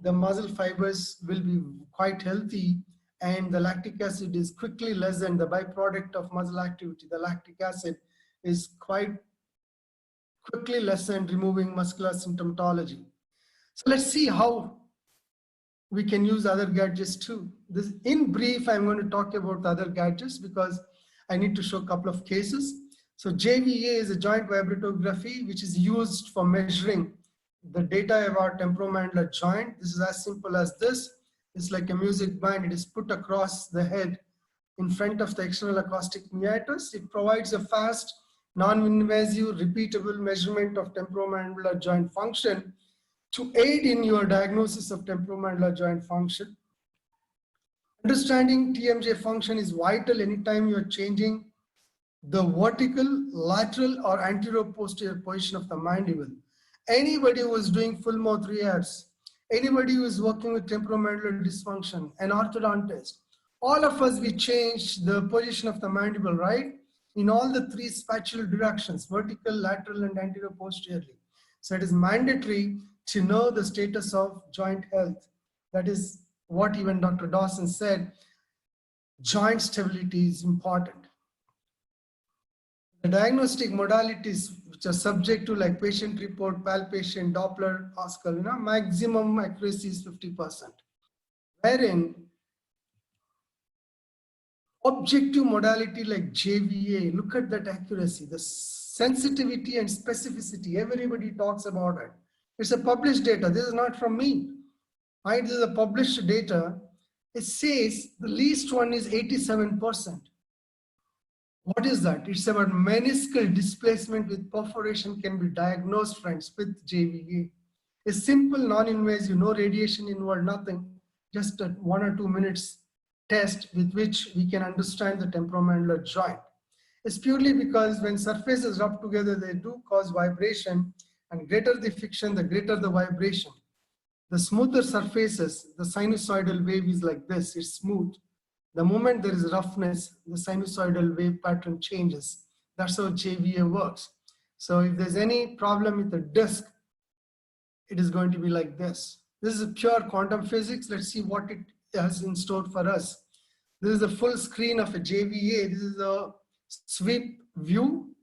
the muscle fibers will be quite healthy, and the lactic acid is quickly less than the byproduct of muscle activity. The lactic acid is quite quickly lessened, removing muscular symptomatology. So let's see how we can use other gadgets too. This, in brief, I'm going to talk about the other gadgets because I need to show a couple of cases. So JVA is a joint vibratography, which is used for measuring the data about temporomandibular joint. This is as simple as this. It's like a music band. It is put across the head in front of the external acoustic meatus. It provides a fast, non-invasive, repeatable measurement of temporomandibular joint function to aid in your diagnosis of temporomandibular joint function. Understanding TMJ function is vital anytime you're changing the vertical, lateral, or anterior-posterior position of the mandible. Anybody who is doing full mouth rehabs, anybody who is working with temporomandibular dysfunction, an orthodontist, all of us, we change the position of the mandible, right? In all the three spatial directions, vertical, lateral, and anterior-posteriorly. So it is mandatory to know the status of joint health. That is what even Dr. Dawson said, joint stability is important. The diagnostic modalities which are subject to like patient report, palpation, Doppler, Pascal, maximum accuracy is 50%. Wherein objective modality like JVA, look at that accuracy, the sensitivity and specificity, everybody talks about it. It's a published data. This is not from me, right? This is a published data. It says the least one is 87%. What is that? It's about meniscal displacement with perforation can be diagnosed, friends, with JVA. A simple, non-invasive, no radiation involved, nothing, just a 1 or 2 minutes test with which we can understand the temporomandibular joint. It's purely because when surfaces rub together, they do cause vibration, and greater the friction, the greater the vibration. The smoother surfaces, the sinusoidal wave is like this, it's smooth. The moment there is roughness, the sinusoidal wave pattern changes. That's how JVA works. So if there's any problem with the disc, it is going to be like this. This is pure quantum physics. Let's see what it has in store for us. This is the full screen of a JVA. This is a sweep view.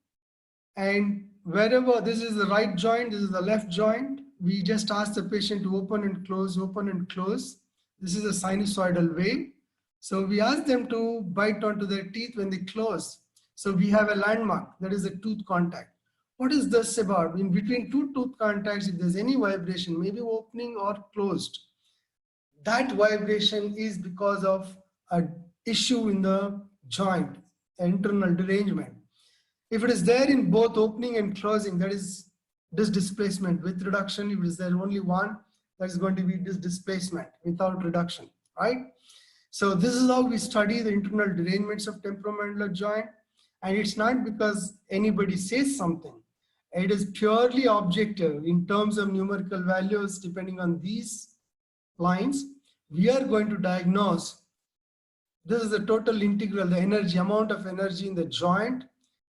And wherever this is the right joint, this is the left joint, we just ask the patient to open and close, open and close. This is a sinusoidal wave. So we ask them to bite onto their teeth when they close. So we have a landmark, that is a tooth contact. What is this about? In between two tooth contacts, if there's any vibration, maybe opening or closed, that vibration is because of an issue in the joint, internal derangement. If it is there in both opening and closing, that is disc displacement with reduction. If it is there only one, that is going to be disc displacement without reduction, right? So this is how we study the internal derangements of temporomandibular joint. And it's not because anybody says something. It is purely objective in terms of numerical values. Depending on these lines, we are going to diagnose. This is the total integral, the energy, amount of energy in the joint,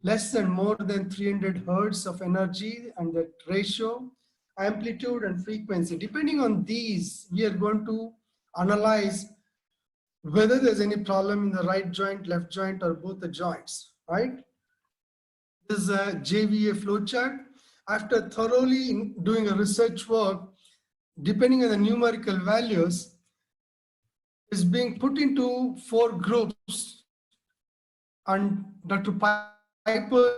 less than more than 300 hertz of energy, and the ratio, amplitude and frequency. Depending on these, we are going to analyze whether there's any problem in the right joint, left joint, or both the joints, right? This is a JVA flowchart. After thoroughly doing a research work, depending on the numerical values, is being put into 4 groups, and Dr. Piper's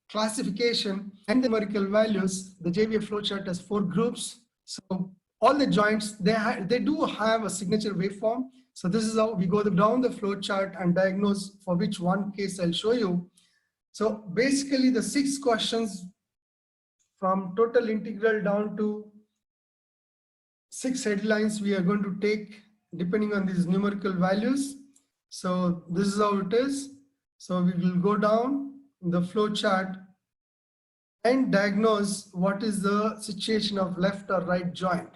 classification and the numerical values, the JVA flowchart has 4 groups. So all the joints, they do have a signature waveform. So this is how we go down the flow chart and diagnose, for which one case I'll show you. So basically the 6 questions from total integral down to 6 headlines we are going to take depending on these numerical values. So this is how it is. So we will go down the flow chart and diagnose what is the situation of left or right joint.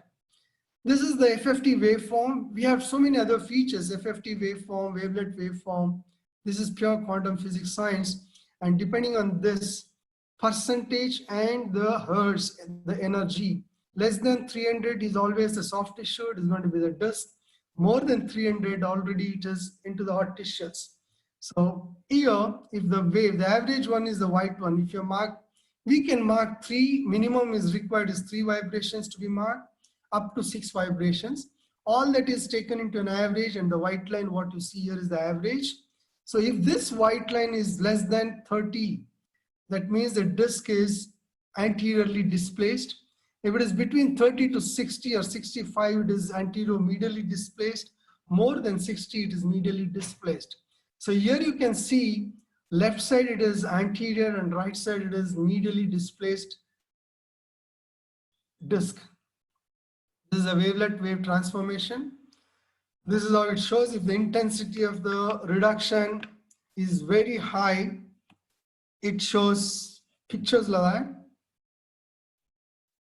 This is the FFT waveform. We have so many other features, FFT waveform, wavelet waveform. This is pure quantum physics science. And depending on this percentage and the hertz, the energy, less than 300 is always the soft tissue, it is going to be the disc. More than 300, already it is into the hot tissues. So here, if the wave, the average one is the white one. If you mark, we can mark 3, minimum is required is 3 vibrations to be marked, up to 6 vibrations. All that is taken into an average, and the white line, what you see here is the average. So if this white line is less than 30, that means the disc is anteriorly displaced. If it is between 30 to 60 or 65, it is anterior-medially displaced. More than 60, it is medially displaced. So here you can see left side it is anterior and right side it is medially displaced disc. This is a wavelet wave transformation. This is how it shows. If the intensity of the reduction is very high, it shows pictures like that.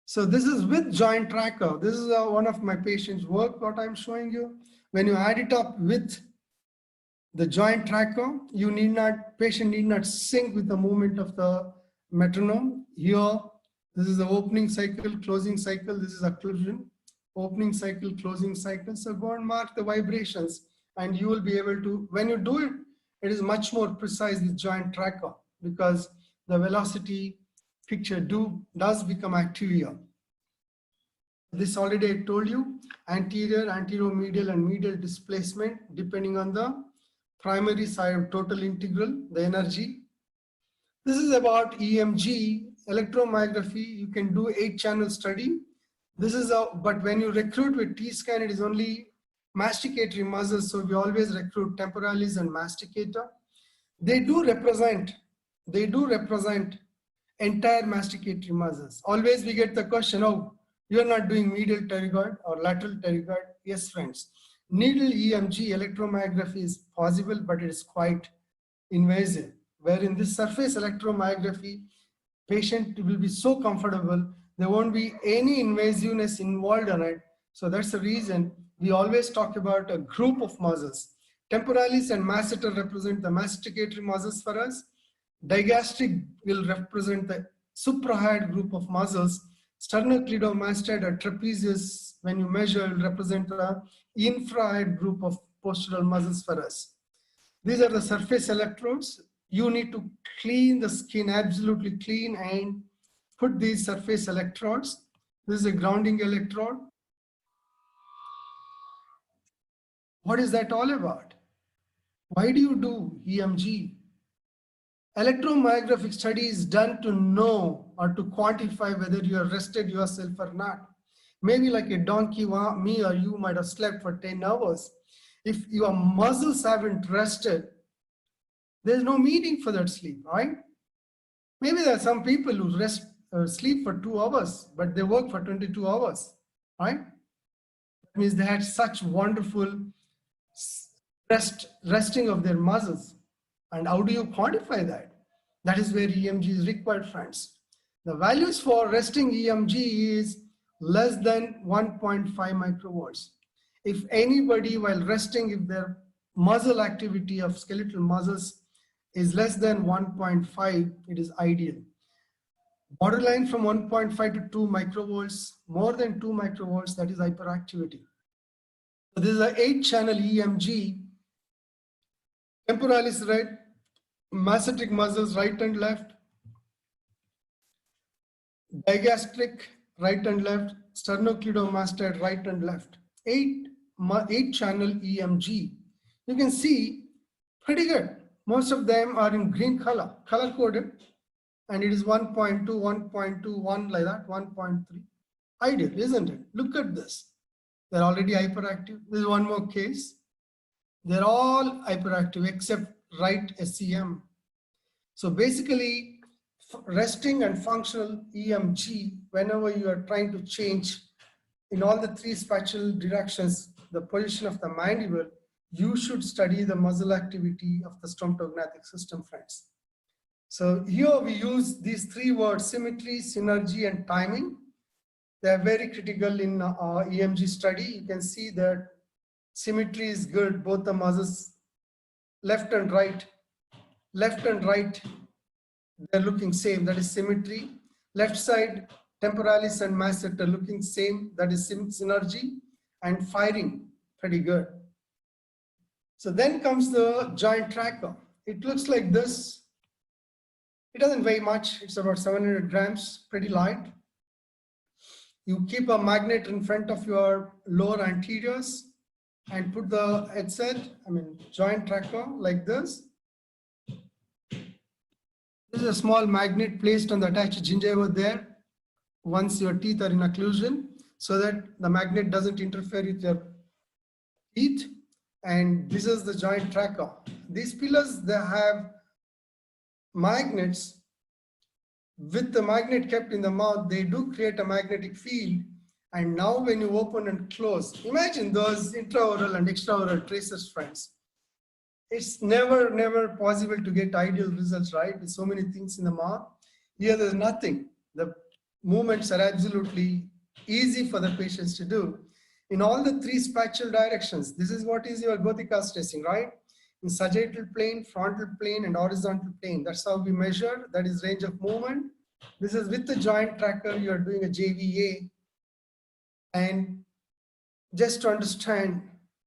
So this is with joint tracker. This is one of my patients' work, what I'm showing you. When you add it up with the joint tracker, you need not, patient need not sync with the movement of the metronome. Here, this is the opening cycle, closing cycle. This is occlusion. Opening cycle, closing cycle. So go and mark the vibrations, and you will be able to, when you do it, it is much more precise with joint tracker because the velocity picture does become anterior. This already I told you, anterior, anteromedial and medial displacement depending on the primary side of total integral, the energy. This is about EMG, electromyography. You can do 8-channel study. This is but when you recruit with T-scan, it is only masticatory muscles. So we always recruit temporalis and masticator. They do represent entire masticatory muscles. Always we get the question, oh, you're not doing medial pterygoid or lateral pterygoid. Yes, friends. Needle EMG electromyography is possible, but it is quite invasive. Where in this surface electromyography, patient will be so comfortable, there won't be any invasiveness involved in it. So that's the reason we always talk about a group of muscles. Temporalis and masseter represent the masticatory muscles for us. Digastric will represent the suprahyoid group of muscles. Sternocleidomastoid or trapezius, when you measure, will represent the infrahyoid group of postural muscles for us. These are the surface electrodes. You need to clean the skin, absolutely clean, and put these surface electrodes. This is a grounding electrode. What is that all about? Why do you do EMG? Electromyographic study is done to know or to quantify whether you have rested yourself or not. Maybe like a donkey, me or you might have slept for 10 hours. If your muscles haven't rested, there's no meaning for that sleep, right? Maybe there are some people who sleep for 2 hours, but they work for 22 hours, right? That means they had such wonderful resting of their muscles. And how do you quantify that? That is where EMG is required, friends. The values for resting EMG is less than 1.5 microvolts. If anybody while resting, if their muscle activity of skeletal muscles is less than 1.5, it is ideal. Borderline from 1.5 to 2 microvolts, more than 2 microvolts, that is hyperactivity. So this is an 8-channel EMG. Temporalis right, masseteric muscles right and left, digastric right and left, sternocleidomastoid right and left. 8-channel EMG. You can see pretty good. Most of them are in green color coded, and it is 1.2, 1.2, 1 like that, 1.3. Ideal, isn't it? Look at this. They're already hyperactive. This is one more case. They're all hyperactive except right SEM. So basically, resting and functional EMG, whenever you are trying to change in all the 3 spatial directions, the position of the mandible, you should study the muscle activity of the stomatognathing system, friends. So here we use these 3 words: symmetry, synergy, and timing. They are very critical in EMG study. You can see that symmetry is good. Both the muscles, left and right, they're looking same. That is symmetry. Left side, temporalis and masseter looking same. That is synergy. And firing, pretty good. So then comes the joint tracker. It looks like this. It doesn't weigh much. It's about 700 grams, pretty light. You keep a magnet in front of your lower anteriors and put the headset, joint tracker like this. This is a small magnet placed on the attached gingiva there once your teeth are in occlusion, so that the magnet doesn't interfere with your teeth. And this is the joint tracker. These pillars, they have magnets. With the magnet kept in the mouth, they do create a magnetic field. And now when you open and close, imagine those intraoral and extraoral tracers, friends. It's never possible to get ideal results, right? With so many things in the mouth. Here there's nothing. The movements are absolutely easy for the patients to do. In all the 3 spatial directions, this is what is your Gothica's tracing, right? In sagittal plane, frontal plane, and horizontal plane. That's how we measure. That is range of movement. This is with the joint tracker. You are doing a JVA. And just to understand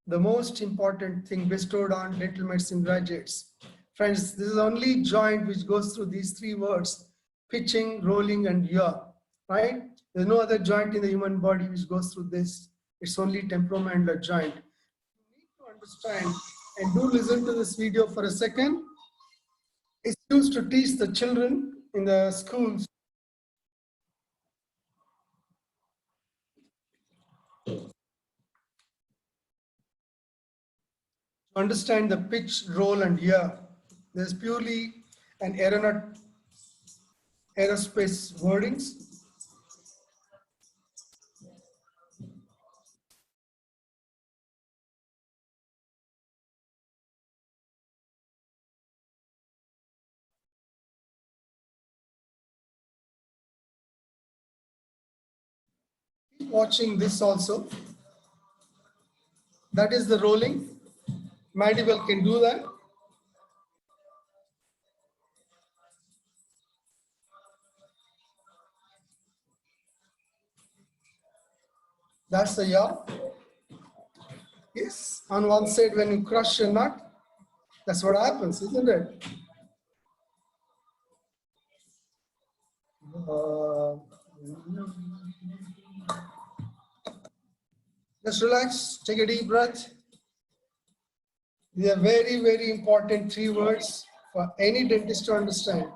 the most important thing bestowed on dental medicine graduates. Friends, this is only joint which goes through these 3 words: pitching, rolling, and yaw, right? There's no other joint in the human body which goes through this. It's only temporomandibular joint. You need to understand, and do listen to this video for a second. It's Used to teach the children in the schools to understand the pitch, roll, and yaw. There's purely an aerospace wordings. Keep watching this also. That is the rolling. Mandible can do that. That's the yaw. Yes, on one side when you crush a nut, that's what happens, isn't it? Uh, just relax, take a deep breath. These are very, very important 3 words for any dentist to understand.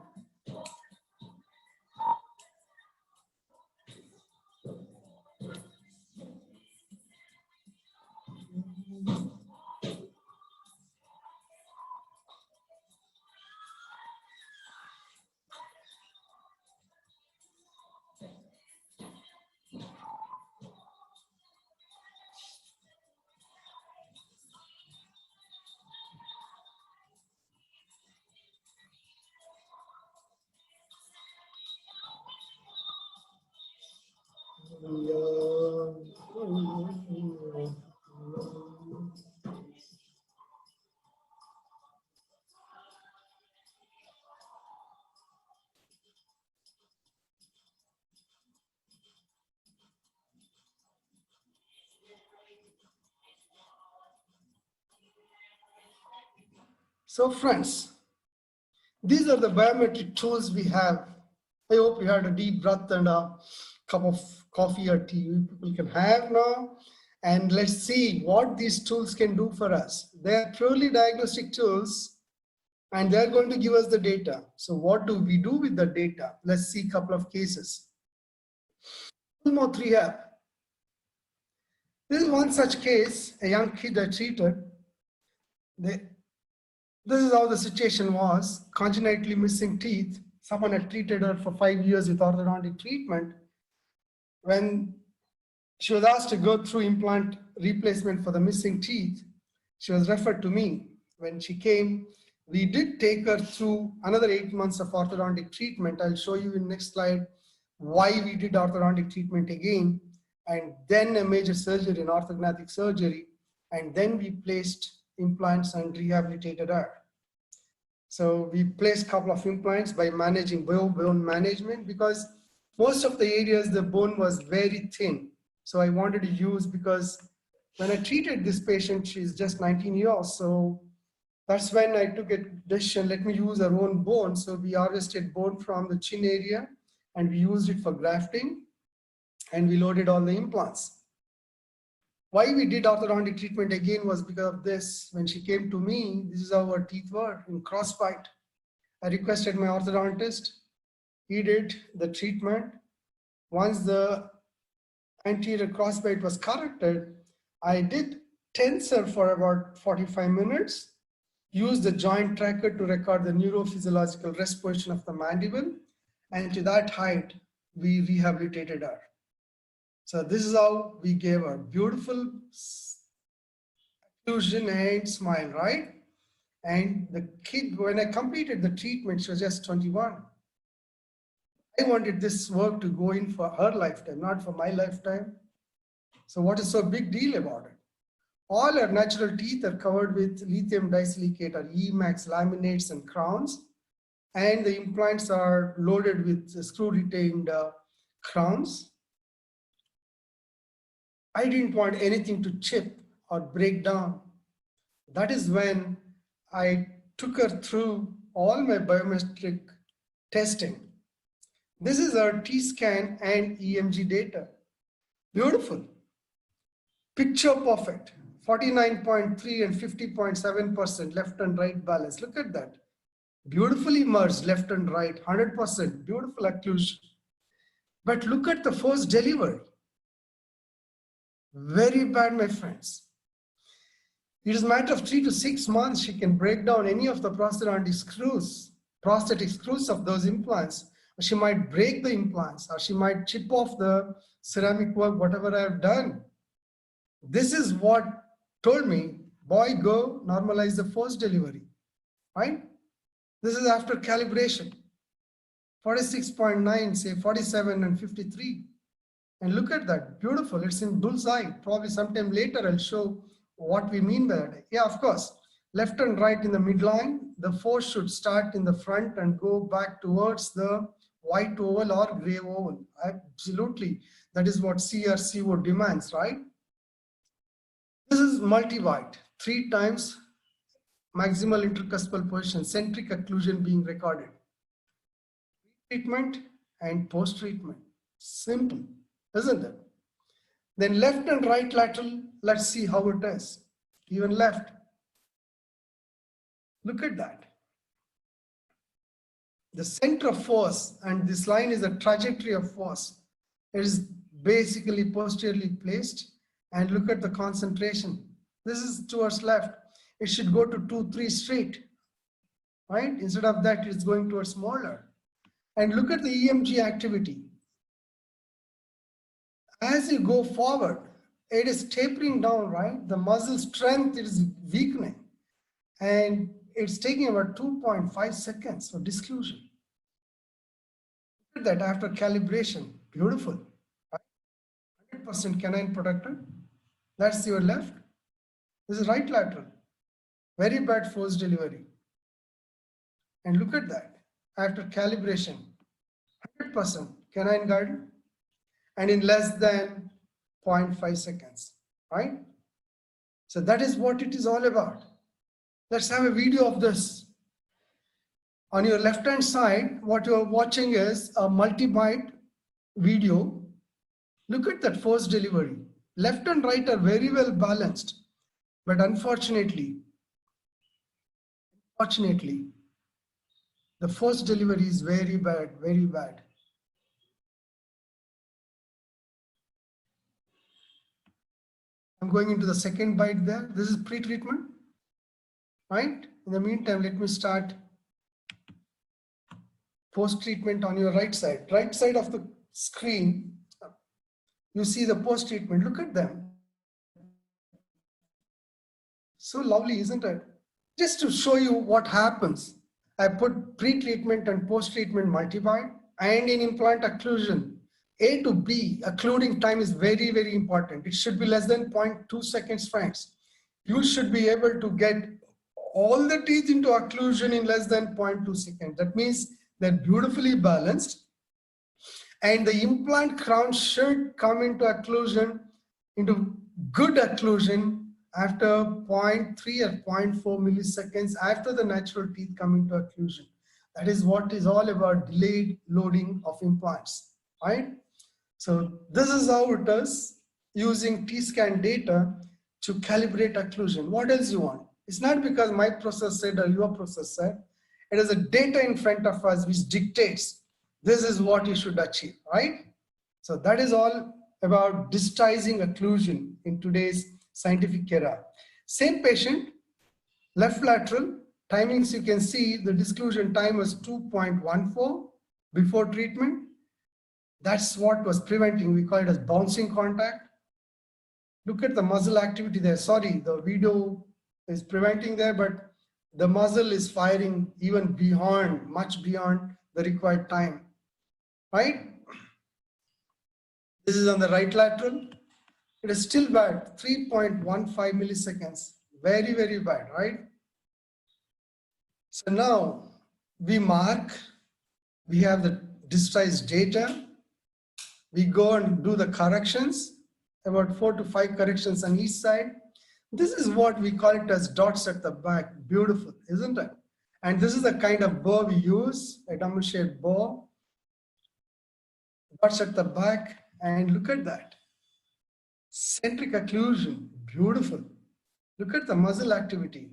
So friends, these are the biometric tools we have. I hope you had a deep breath and a cup of coffee or tea people can have now. And let's see what these tools can do for us. They are purely diagnostic tools and they're going to give us the data. So what do we do with the data? Let's see a couple of cases. Mouth rehab. This is one such case, a young kid I treated. This is how the situation was, congenitally missing teeth. Someone had treated her for 5 years with orthodontic treatment. When she was asked to go through implant replacement for the missing teeth, she was referred to me. When she came, we did take her through another 8 months of orthodontic treatment. I'll show you in next slide why we did orthodontic treatment again, and then a major surgery, an orthognathic surgery, and then we placed implants and rehabilitated her. So we placed a couple of implants by managing bone management, because most of the areas the bone was very thin. So I wanted to use, because when I treated this patient, she's just 19 years. So that's when I took a decision, let me use our own bone. So we harvested bone from the chin area and we used it for grafting and we loaded all the implants. Why we did orthodontic treatment again was because of this. When she came to me, this is how her teeth were in crossbite. I requested my orthodontist. He did the treatment. Once the anterior crossbite was corrected, I did tensor for about 45 minutes, used the joint tracker to record the neurophysiological rest position of the mandible, and to that height, we rehabilitated her. So this is how we gave her beautiful occlusion and smile, right? And the kid, when I completed the treatment, she was just 21. I wanted this work to go in for her lifetime, not for my lifetime. So what is so big deal about it? All her natural teeth are covered with lithium disilicate or EMAX laminates and crowns. And the implants are loaded with screw retained crowns. I didn't want anything to chip or break down. That is when I took her through all my biometric testing. This is our T-scan and EMG data. Beautiful. Picture perfect. 49.3 and 50.7% left and right balance. Look at that. Beautifully merged left and right, 100%, beautiful occlusion. But look at the first delivery. Very bad, my friends. It is a matter of 3 to 6 months, she can break down any of the prosthetic screws of those implants. Or she might break the implants, or she might chip off the ceramic work, whatever I have done. This is what told me, boy, go normalize the first delivery, right? This is after calibration. 46.9, say 47 and 53. And look at that, beautiful, it's in bullseye. Probably sometime later I'll show what we mean by that. Yeah, of course, left and right in the midline, the force should start in the front and go back towards the white oval or gray oval. Absolutely, that is what CRCO demands, right? This is multi-white, 3 times maximal intercuspal position, centric occlusion being recorded. Treatment and post-treatment, simple, isn't it? Then left and right lateral, let's see how it is. Even left. Look at that. The center of force, and this line is a trajectory of force. It is basically posteriorly placed, and look at the concentration. This is towards left. It should go to 2-3 straight, right? Instead of that, it's going towards molar. And look at the EMG activity. As you go forward, it is tapering down, right? The muscle strength is weakening, and it's taking about 2.5 seconds for disclusion. Look at that after calibration, beautiful. 100% canine protected. That's your left. This is right lateral. Very bad force delivery. And look at that after calibration, 100% canine guided, and in less than 0.5 seconds, right? So that is what it is all about. Let's have a video of this. On your left-hand side, what you're watching is a multi-byte video. Look at that force delivery. Left and right are very well balanced, but unfortunately, the force delivery is very bad, very bad. I'm going into the second byte there. This is pre-treatment, right? In the meantime, let me start post-treatment on your right side of the screen. You see the post-treatment. Look at them. So lovely, isn't it? Just to show you what happens, I put pre-treatment and post-treatment multi-byte, and in implant occlusion, A to B occluding time is very, very important. It should be less than 0.2 seconds, friends. You should be able to get all the teeth into occlusion in less than 0.2 seconds. That means they're beautifully balanced, and the implant crown should come into occlusion, into good occlusion, after 0.3 or 0.4 milliseconds after the natural teeth come into occlusion. That is what is all about delayed loading of implants, right? So this is how it is, using T-scan data to calibrate occlusion. What else you want? It's not because my process said or your process said. It is a data in front of us which dictates this is what you should achieve, right? So that is all about digitizing occlusion in today's scientific era. Same patient, left lateral, timings you can see the disclusion time was 2.14 before treatment. That's what was preventing, we call it as bouncing contact. Look at the muscle activity there. Sorry, the video is preventing there, but the muscle is firing even beyond, much beyond the required time, right? This is on the right lateral. It is still bad, 3.15 milliseconds. Very, very bad, right? So now we mark, we have the digitized data. We go and do the corrections, about 4 to 5 corrections on each side. This is what we call it as dots at the back. Beautiful, isn't it? And this is the kind of bow we use, a double-shaped bow. Dots at the back, and look at that. Centric occlusion, beautiful. Look at the muscle activity.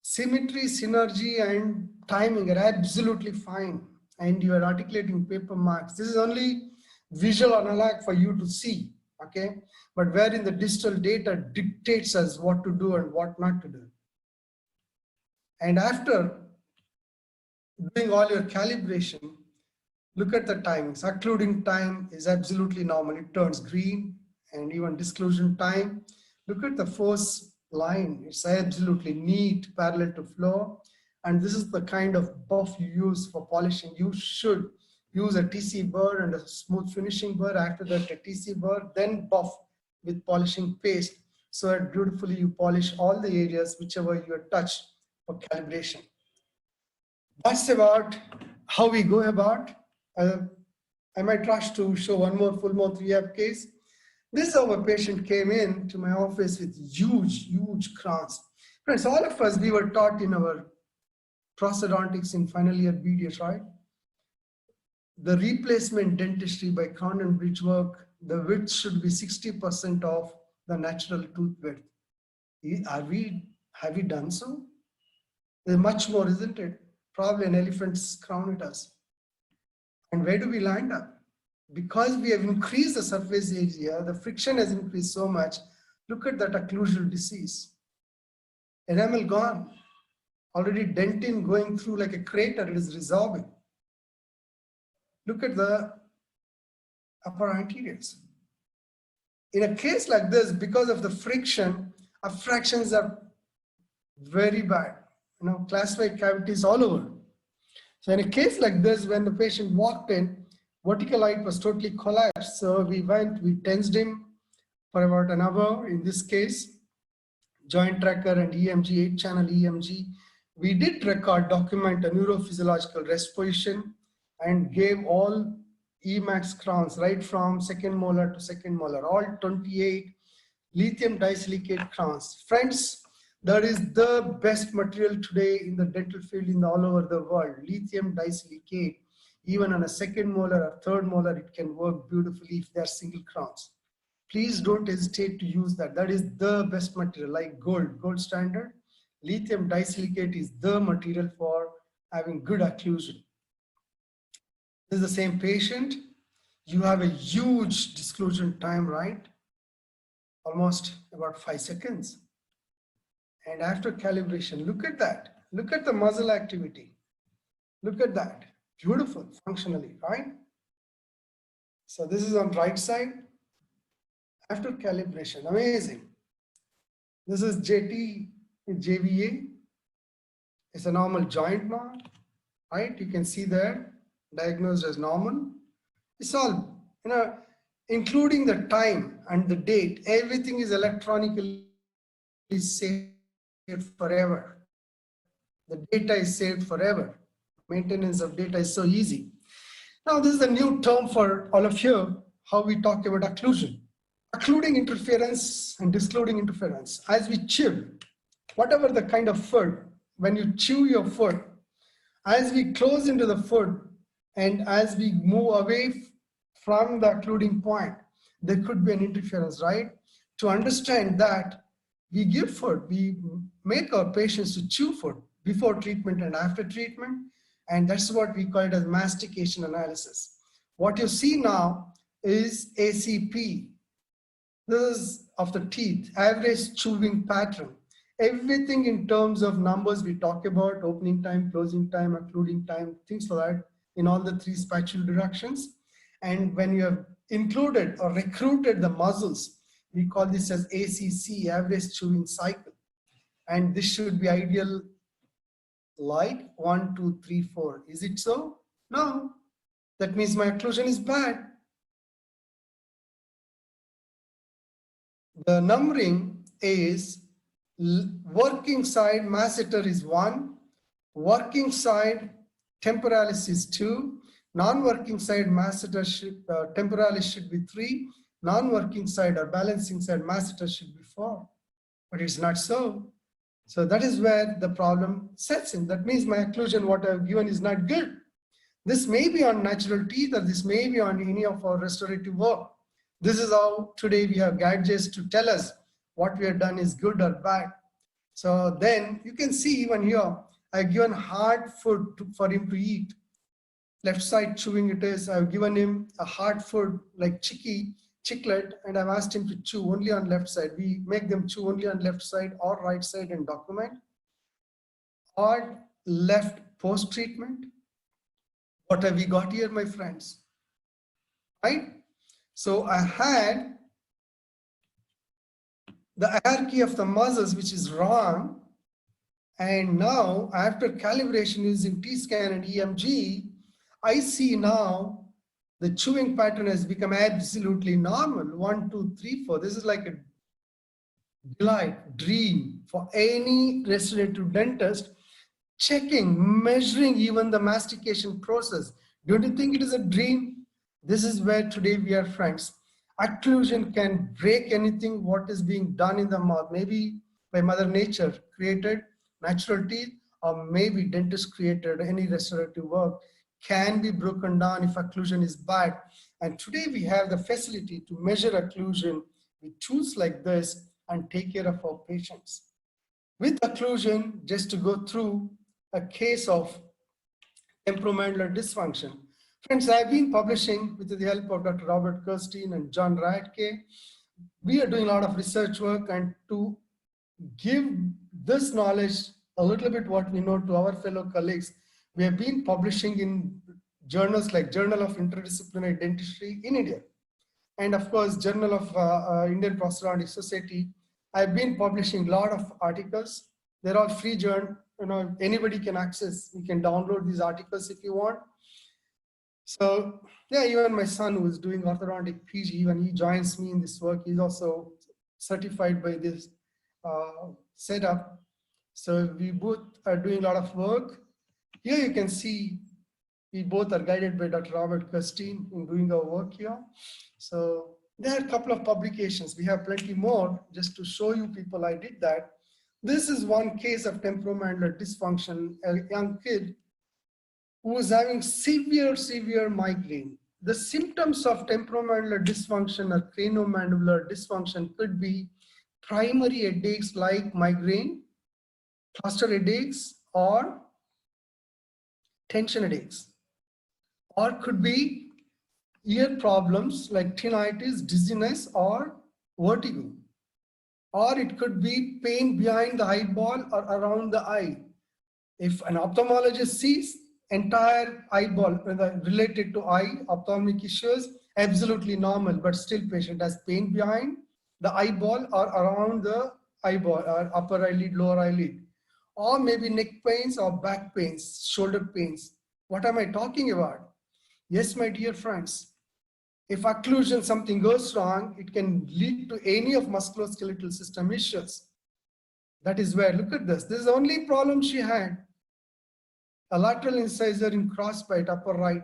Symmetry, synergy, and timing are absolutely fine. And you are articulating paper marks. This is only visual analog for you to see, okay? But wherein the digital data dictates us what to do and what not to do. And after doing all your calibration, look at the timings. Occluding time is absolutely normal. It turns green, and even disclusion time. Look at the force line. It's absolutely neat, parallel to flow. And this is the kind of buff you use for polishing. You should use a TC burr and a smooth finishing burr. After that, a TC burr, then buff with polishing paste. So that beautifully you polish all the areas whichever you touch for calibration. That's about how we go about. I might rush to show one more full mouth rehab case. This is how a patient came in to my office with huge crowns. Friends, all of us, we were taught in our prosthodontics in final year BDS, right? The replacement dentistry by crown and bridge work, the width should be 60% of the natural tooth width. Have we done so? There's much more, isn't it? Probably an elephant's crown it us. And where do we land up? Because we have increased the surface area, the friction has increased so much. Look at that occlusal disease. Enamel gone. Already dentin going through like a crater, it is resolving. Look at the upper anteriors. In a case like this, because of the friction, abfractions are very bad. Classified cavities all over. So in a case like this, when the patient walked in, vertical height was totally collapsed. So we tensed him for about an hour. In this case, joint tracker and EMG, 8-channel EMG. We did document a neurophysiological rest position and gave all Emax crowns right from second molar to second molar, all 28 lithium disilicate crowns. Friends, that is the best material today in the dental field all over the world. Lithium disilicate, even on a second molar or third molar, it can work beautifully if they are single crowns. Please don't hesitate to use that. That is the best material, like gold standard. Lithium disilicate is the material for having good occlusion. This is the same patient. You have a huge disclusion time, right? Almost about 5 seconds. And after calibration, look at that. Look at the muscle activity. Look at that. Beautiful, functionally, right? So this is on right side. After calibration, amazing. This is JVA. It's a normal joint now, right? You can see there, diagnosed as normal. It's all, including the time and the date, everything is electronically saved forever. The data is saved forever. Maintenance of data is so easy. Now, this is a new term for all of you, how we talk about occlusion. Occluding interference and discluding interference. As we chew, whatever the kind of food, when you chew your food, as we close into the food and as we move away from the occluding point, there could be an interference, right? To understand that, we give food, we make our patients to chew food before treatment and after treatment, and that's what we call it as mastication analysis. What you see now is ACP. This is of the teeth, average chewing pattern. Everything in terms of numbers we talk about, opening time, closing time, occluding time, things like that, in all the 3 spatial directions. And when you have included or recruited the muscles, we call this as ACC, average chewing cycle. And this should be ideal light 1, 2, 3, 4. Is it so? No. That means my occlusion is bad. The numbering is working side masseter is 1, working side temporalis is 2, non-working side masseter temporalis should be 3, non-working side or balancing side masseter should be 4. But it's not so. So that is where the problem sets in. That means my occlusion, what I've given, is not good. This may be on natural teeth, or this may be on any of our restorative work. This is how today we have gadgets to tell us what we have done is good or bad. So then you can see even here, I've given hard food for him to eat. Left side chewing it is. I've given him a hard food like chiclet, and I've asked him to chew only on left side. We make them chew only on left side or right side and document. Hard left post-treatment. What have we got here, my friends? Right? So I had the hierarchy of the muscles, which is wrong. And now after calibration using T-scan and EMG, I see now the chewing pattern has become absolutely normal. 1, 2, 3, 4. This is like a delight, dream for any restorative dentist, checking, measuring even the mastication process. Don't you think it is a dream? This is where today we are, friends. Occlusion can break anything what is being done in the mouth. Maybe by Mother Nature created natural teeth, or maybe dentist created any restorative work can be broken down if occlusion is bad. And today we have the facility to measure occlusion with tools like this and take care of our patients. With occlusion, just to go through a case of temporomandibular dysfunction. Friends, I've been publishing with the help of Dr. Robert Kirstein and John Radke. We are doing a lot of research work, and to give this knowledge a little bit what we know to our fellow colleagues, we have been publishing in journals like Journal of Interdisciplinary Dentistry in India, and of course Journal of Indian Prosthodontic Society. I've been publishing a lot of articles. They're all free journal. Anybody can access. You can download these articles if you want. So yeah, even my son who is doing orthodontic PG, even he joins me in this work. He's also certified by this setup. So we both are doing a lot of work. Here you can see we both are guided by Dr. Robert Kirstein in doing our work here. So there are a couple of publications. We have plenty more just to show you people I did that. This is one case of temporomandibular dysfunction, a young kid who was having severe migraine. The symptoms of temporomandibular dysfunction or craniomandibular dysfunction could be primary headaches like migraine, cluster headaches, or tension headaches, or could be ear problems like tinnitus, dizziness, or vertigo, or it could be pain behind the eyeball or around the eye. If an ophthalmologist sees entire eyeball related to eye ophthalmic issues, absolutely normal, but still patient has pain behind the eyeball or around the eyeball or upper eyelid, lower eyelid, or maybe neck pains or back pains, shoulder pains. What am I talking about? Yes, my dear friends, if occlusion, something goes wrong, it can lead to any of musculoskeletal system issues. That is where, look at this. This is the only problem she had. A lateral incisor in crossbite, upper right.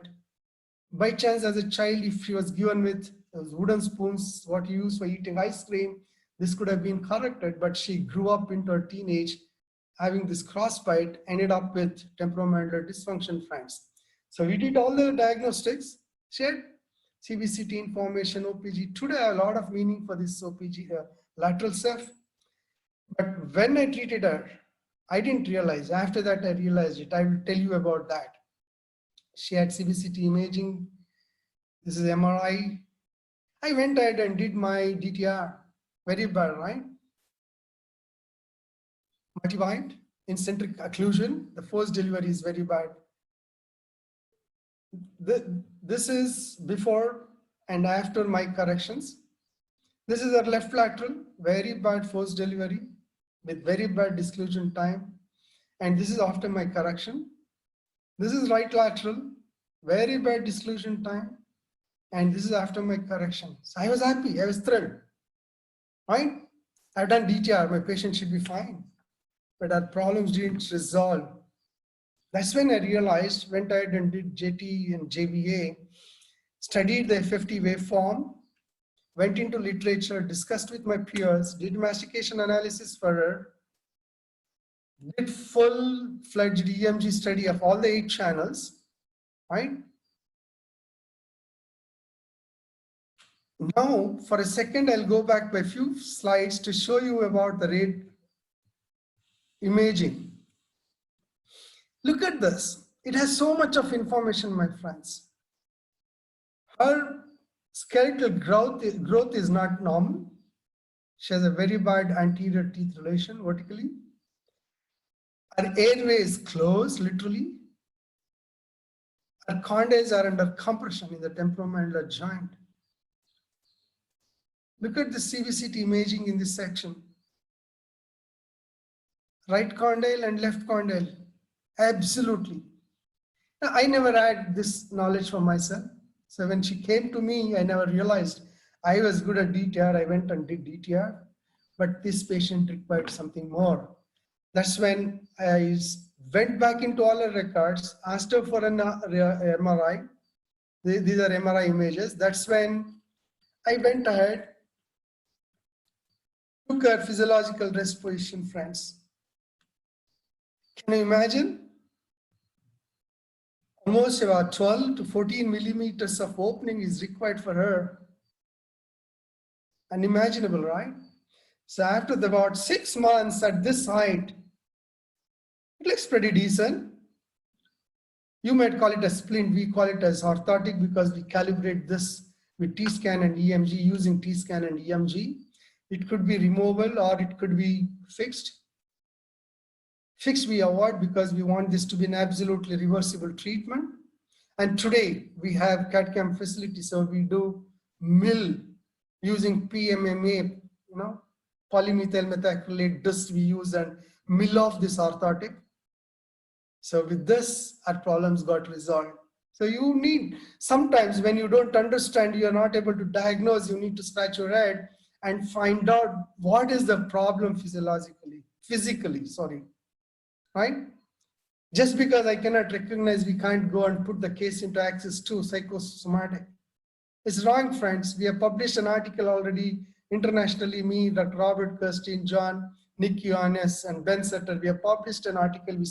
By chance, as a child, if she was given with those wooden spoons, what you use for eating ice cream, this could have been corrected, but she grew up into her teenage having this crossbite, ended up with temporomandibular dysfunction, friends. So we did all the diagnostics, shared CBCT information, OPG. Today, I have a lot of meaning for this OPG lateral ceph. But when I treated her, I didn't realize. After that, I realized it. I will tell you about that. She had CBCT imaging. This is MRI. I went ahead and did my DTR. Very bad, right? Multi-point, in-centric occlusion. The forced delivery is very bad. This is before and after my corrections. This is our left lateral, very bad forced delivery with very bad disclusion time. And this is after my correction. This is right lateral, very bad disclusion time. And this is after my correction. So I was happy, I was thrilled, right? I've done DTR, my patient should be fine. But our problems didn't resolve. That's when I realized, went ahead and did JT and JVA, studied the FFT waveform, went into literature, discussed with my peers, did mastication analysis for her, did full-fledged EMG study of all the 8 channels, right? Now, for a second, I'll go back by a few slides to show you about the rate. imaging. Look at this. It has so much of information, my friends. Her skeletal growth is not normal. She has a very bad anterior teeth relation vertically. Her airway is closed, literally. Her condyles are under compression in the temporomandibular joint. Look at the CVCT imaging in this section. Right condyle and left condyle, absolutely. Now, I never had this knowledge for myself. So when she came to me, I never realized I was good at DTR. I went and did DTR, but this patient required something more. That's when I went back into all her records, asked her for an MRI. These are MRI images. That's when I went ahead, took her physiological rest position, friends. Can you imagine? Almost about 12 to 14 millimeters of opening is required for her. Unimaginable, right? So after about 6 months at this height, it looks pretty decent. You might call it a splint. We call it as orthotic because we calibrate this with T-scan and EMG, using T-scan and EMG. It could be removable or it could be fixed. Fixed we avoid because we want this to be an absolutely reversible treatment. And today we have CAD/CAM facility, so we do mill using PMMA, polymethyl methacrylate disc we use and mill off this orthotic. So with this, our problems got resolved. So you need, sometimes when you don't understand, you're not able to diagnose, you need to scratch your head and find out what is the problem physically, right? Just because I cannot recognize, we can't go and put the case into Axis 2, psychosomatic. It's wrong, friends. We have published an article already internationally, me, Dr. Robert Kirstein, John, Nick Ioannis, and Ben Sutter. We have published an article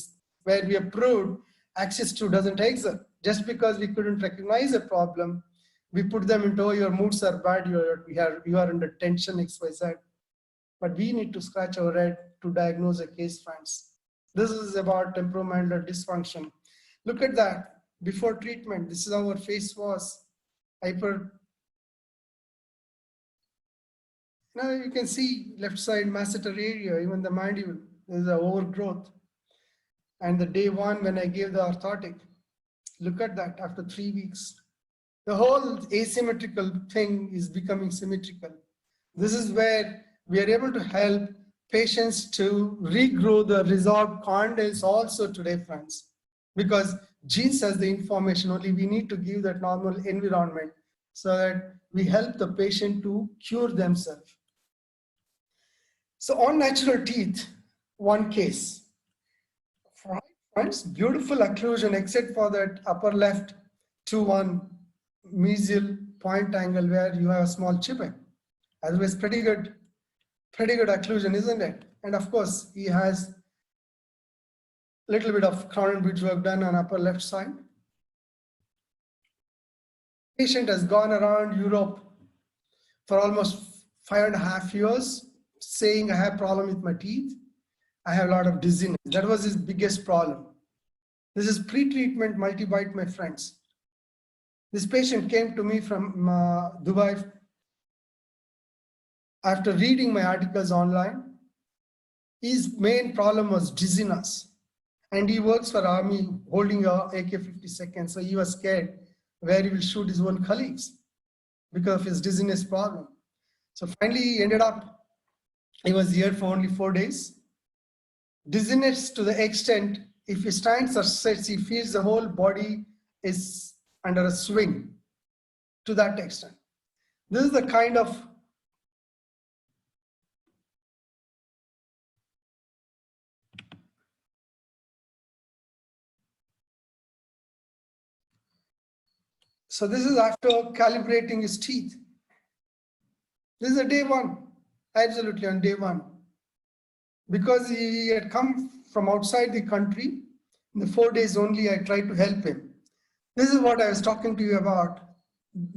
where we have proved Axis 2 doesn't exist. Just because we couldn't recognize a problem, we put them into, oh, your moods are bad, you are under tension, XYZ. But we need to scratch our head to diagnose a case, friends. This is about temporomandibular dysfunction. Look at that. Before treatment, this is how our face was. Now you can see left side masseter area, even the mandible, there is an overgrowth. And the day one when I gave the orthotic, look at that after 3 weeks. The whole asymmetrical thing is becoming symmetrical. This is where we are able to help patients to regrow the resolved condyles also today, friends. Because genes has the information, only we need to give that normal environment so that we help the patient to cure themselves. So on natural teeth, one case. Friends, beautiful occlusion except for that upper left 2-1 mesial point angle where you have a small chipping. Otherwise, pretty good occlusion, isn't it? And of course, he has a little bit of crown and bridge work done on upper left side. Patient has gone around Europe for almost 5.5 years, saying I have problem with my teeth. I have a lot of dizziness. That was his biggest problem. This is pre-treatment multi-bite, my friends. This patient came to me from Dubai after reading my articles online. His main problem was dizziness. And he works for Army holding a AK-52, so he was scared where he will shoot his own colleagues because of his dizziness problem. So finally he ended up, he was here for only 4 days. Dizziness to the extent, if he stands or sits, he feels the whole body is under a swing to that extent. This is the kind of so this is after calibrating his teeth. This is a day one, absolutely on day one. Because he had come from outside the country, in the 4 days only, I tried to help him. This is what I was talking to you about.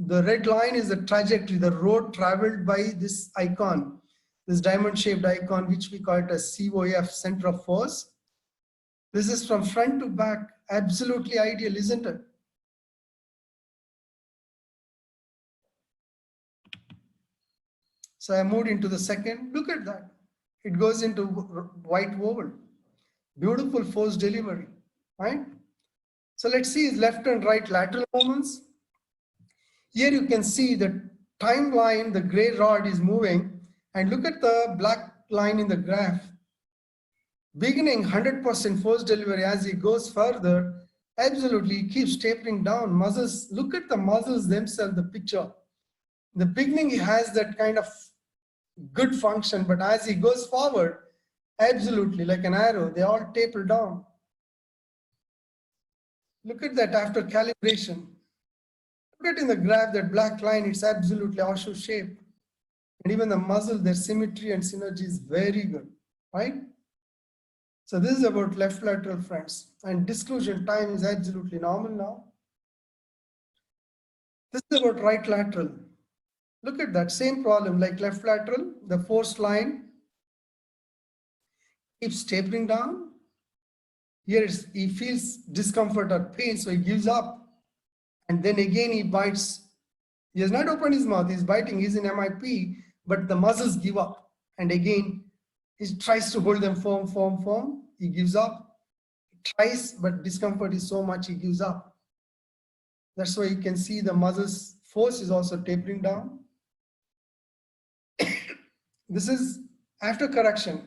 The red line is the trajectory, the road traveled by this icon. this diamond-shaped icon, which we call it as COF, center of force. This is from front to back, absolutely ideal, isn't it? So I moved into the second. Look at that. It goes into white oval. Beautiful force delivery, right? So let's see his left and right lateral movements. Here you can see the timeline, the gray rod is moving, and look at the black line in the graph. Beginning 100% force delivery, as he goes further, absolutely keeps tapering down. Muscles, look at the muscles themselves, the picture. In the beginning, he has that kind of good function, but as he goes forward, absolutely like an arrow, they all taper down. Look at that after calibration. Look at in the graph, that black line, it's absolutely horseshoe shape. And even the muscle, their symmetry and synergy is very good, right? So this is about left lateral, friends. And disclusion time is absolutely normal now. This is about right lateral. Look at that, same problem like left lateral, the force line keeps tapering down. Here he feels discomfort or pain, so he gives up. And then again he bites. He has not opened his mouth, he's biting, he's in MIP, but the muscles give up. And again, he tries to hold them firm. He gives up. He tries, but discomfort is so much, he gives up. That's why you can see the muscles force is also tapering down. This is after correction.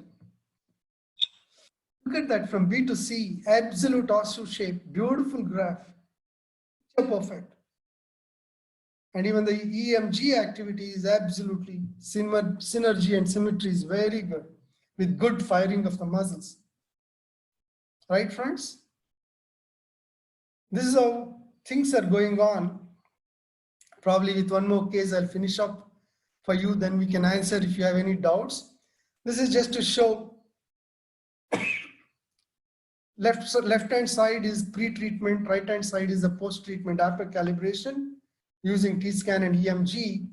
Look at that from B to C, absolute horseshoe shape, beautiful graph, perfect. And even the EMG activity is absolutely synergy and symmetry is very good with good firing of the muscles. Right, friends? This is how things are going on. Probably with one more case, I'll finish up for you, then we can answer if you have any doubts. This is just to show left-hand side is pre-treatment, right-hand side is the post-treatment after calibration using T-scan and EMG.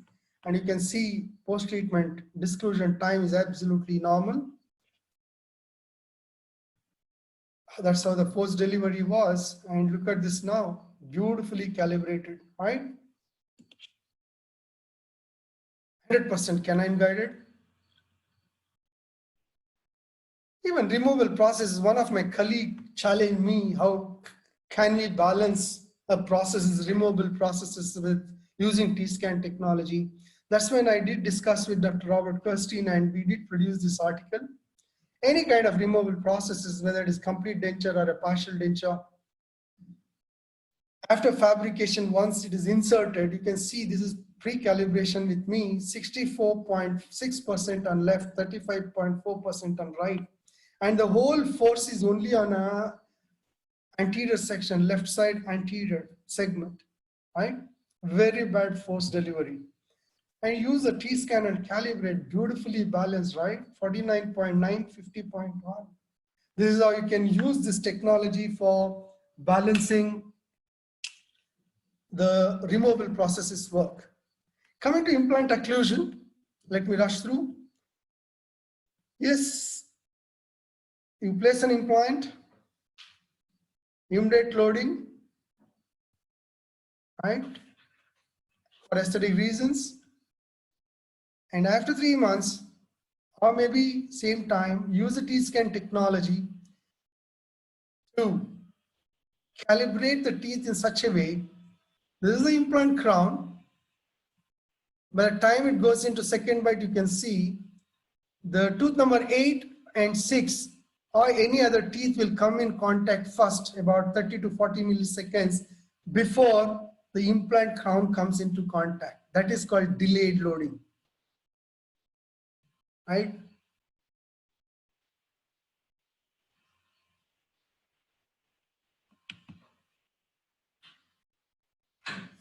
And you can see post-treatment disclusion time is absolutely normal. That's how the post-delivery was. And look at this now, beautifully calibrated, right? 100% canine guided. Even removal process, one of my colleagues challenged me, how can we balance a processes, removable processes with using T-scan technology. That's when I did discuss with Dr. Robert Kirstein, and we did produce this article. Any kind of removable processes, whether it is complete denture or a partial denture, after fabrication, once it is inserted, you can see this is pre-calibration with me, 64.6% on left, 35.4% on right. And the whole force is only on a anterior section, left side anterior segment, right? Very bad force delivery. And use the T-scan and calibrate, beautifully balanced, right? 49.9, 50.1. This is how you can use this technology for balancing the removable processes work. Coming to implant occlusion, let me rush through. Yes, you place an implant, immediate loading, right, for aesthetic reasons. And after 3 months, or maybe same time, use the T-scan technology to calibrate the teeth in such a way. This is the implant crown. By the time it goes into second bite, you can see the tooth number 8 and 6 or any other teeth will come in contact first, about 30 to 40 milliseconds before the implant crown comes into contact. That is called delayed loading, right?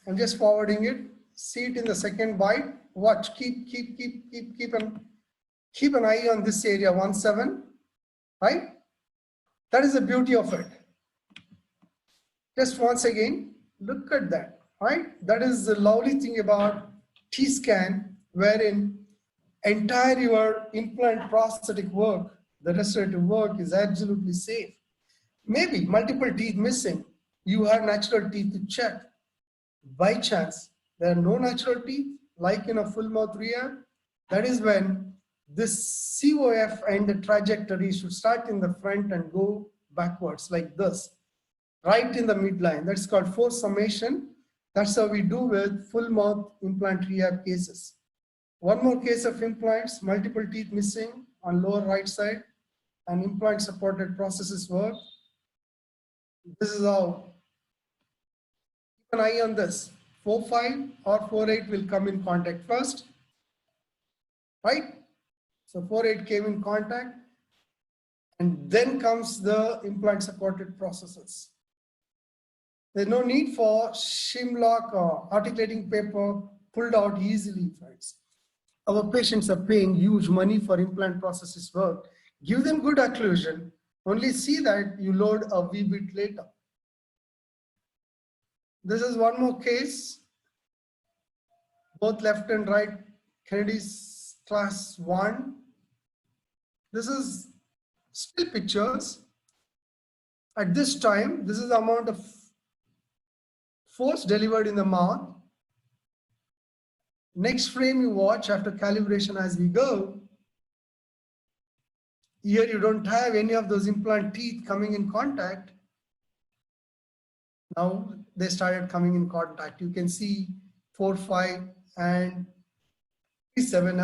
I'm just forwarding it. See it in the second bite. Watch. Keep an eye on this area 1/7, right? That is the beauty of it. Just once again, look at that, right? That is the lovely thing about T-scan, wherein entire your implant prosthetic work, the restorative work is absolutely safe. Maybe multiple teeth missing. You have natural teeth to check. By chance, there are no natural teeth, like in a full mouth rehab. That is when this COF and the trajectory should start in the front and go backwards like this, right in the midline. That's called force summation. That's how we do with full mouth implant rehab cases. One more case of implants, multiple teeth missing on lower right side, and implant supported processes work. This is how, keep an eye on this. 4.5 or 4.8 will come in contact first, right? So 4.8 came in contact, and then comes the implant supported processes. There's no need for shim lock or articulating paper pulled out easily, friends. Our patients are paying huge money for implant processes work. Give them good occlusion. Only see that you load a wee bit later. This is one more case. Both left and right, Kennedy's class 1. This is still pictures. At this time, this is the amount of force delivered in the mouth. Next frame you watch after calibration as we go. Here you don't have any of those implant teeth coming in contact. Now they started coming in contact. You can see 4, 5 and 7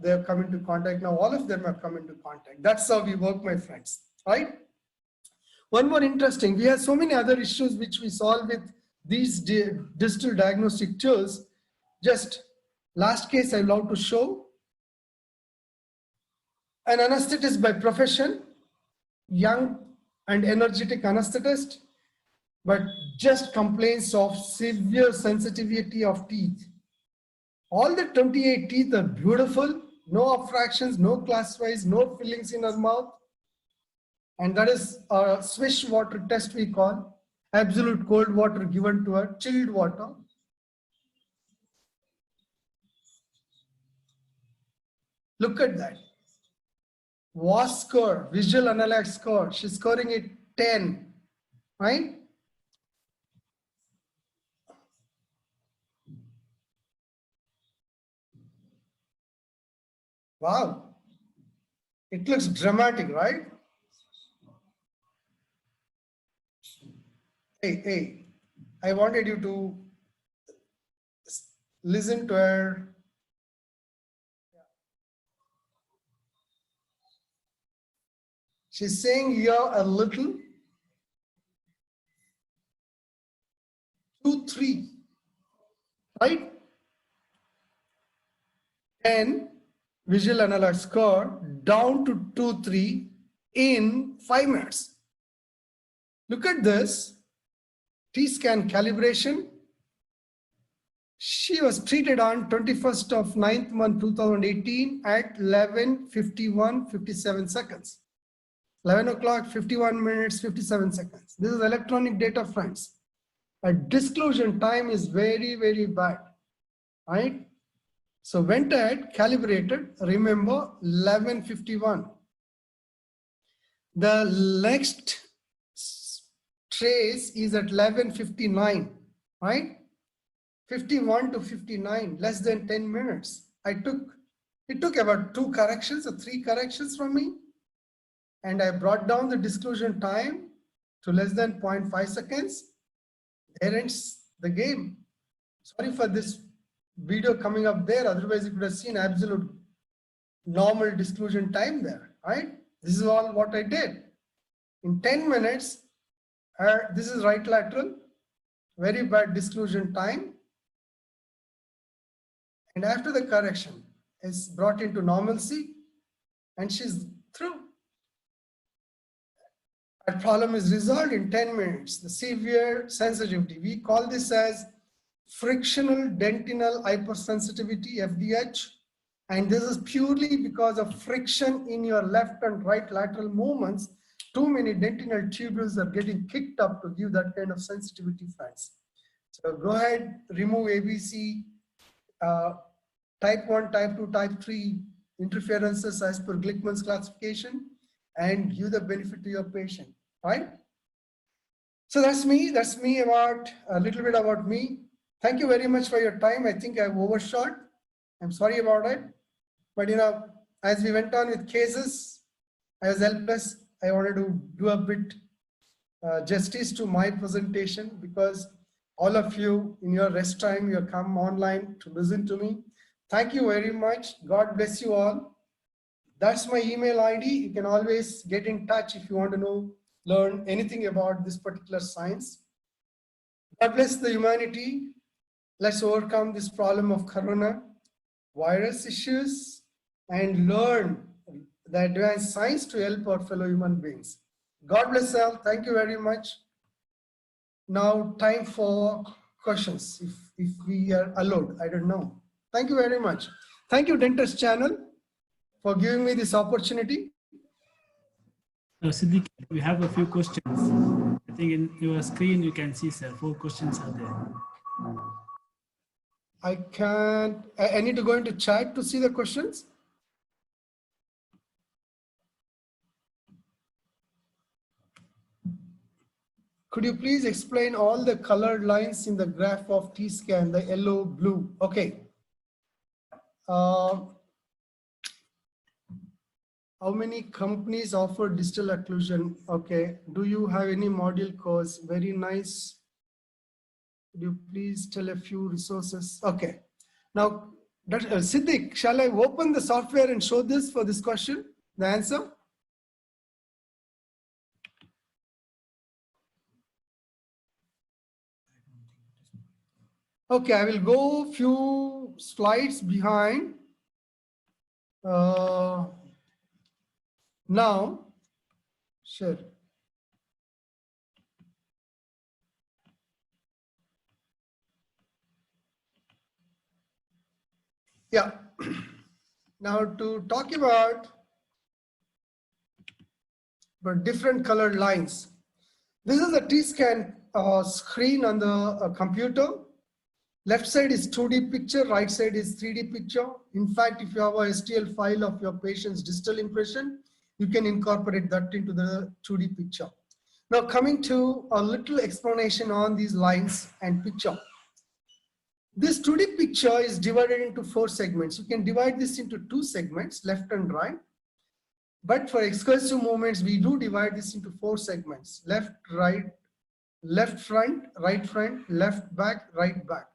they have come into contact. Now all of them have come into contact. That's how we work, my friends, right? One more interesting, we have so many other issues which we solve with these digital diagnostic tools. Just last case I love to show. An anesthetist by profession, young and energetic anesthetist, but just complains of severe sensitivity of teeth. All the 28 teeth are beautiful, no obstructions, no class-wise, no fillings in her mouth. And that is a swish water test we call, absolute cold water given to her, chilled water. Look at that. WAS score, visual analog score, she's scoring it 10, right? Wow, it looks dramatic, right? Hey, I wanted you to listen to her. She's saying here a little, 2, 3, right? 10 visual analog score down to 2, 3 in 5 minutes. Look at this, T-scan calibration. She was treated on 21st of 9th month 2018 at 11:51:57 seconds. 11 o'clock, 51 minutes, 57 seconds. This is electronic data, friends. A disclosure time is very, very bad, right? So went ahead, calibrated, remember 11:51. The next trace is at 11:59, right? 51 to 59, less than 10 minutes. It took about 2 corrections or 3 corrections from me. And I brought down the disclosure time to less than 0.5 seconds. There ends the game. Sorry for this video coming up there. Otherwise, you could have seen absolute normal disclosure time there, right? This is all what I did. In 10 minutes, this is right lateral, very bad disclosure time. And after the correction is brought into normalcy and she's through. That problem is resolved in 10 minutes. The severe sensitivity, we call this as frictional dentinal hypersensitivity, FDH. And this is purely because of friction in your left and right lateral movements. Too many dentinal tubules are getting kicked up to give that kind of sensitivity, friends. So go ahead, remove ABC, type 1, type 2, type 3 interferences as per Glickman's classification and give the benefit to your patient, right? So that's me about a little bit about me. Thank you very much for your time. I think I've overshot. I'm sorry about it. But as we went on with cases, I was helpless. I wanted to do a bit justice to my presentation because all of you in your rest time, you come online to listen to me. Thank you very much. God bless you all. That's my email ID. You can always get in touch if you want to learn anything about this particular science. God bless the humanity. Let's overcome this problem of corona virus issues and learn the advanced science to help our fellow human beings. God bless all. Thank you very much. Now time for questions, if we are allowed. I don't know. Thank you very much. Thank you, Dentist Channel, for giving me this opportunity. Siddiq, we have a few questions. I think in your screen you can see, sir, 4 questions are there. I can't. I need to go into chat to see the questions. Could you please explain all the colored lines in the graph of T-scan, the yellow, blue? Okay. How many companies offer digital occlusion? Okay. Do you have any module course? Very nice. Could you please tell a few resources? Okay. Now, Siddiq, shall I open the software and show this for this question, the answer? Okay, I will go few slides behind. Now, sure. Yeah. Now to talk about different colored lines. This is a T-scan screen on the computer. Left side is 2D picture, right side is 3D picture. In fact, if you have a STL file of your patient's digital impression, you can incorporate that into the 2D picture. Now coming to a little explanation on these lines and picture. This 2D picture is divided into 4 segments. You can divide this into 2 segments, left and right. But for excursive movements, we do divide this into 4 segments, left, right, left front, left back,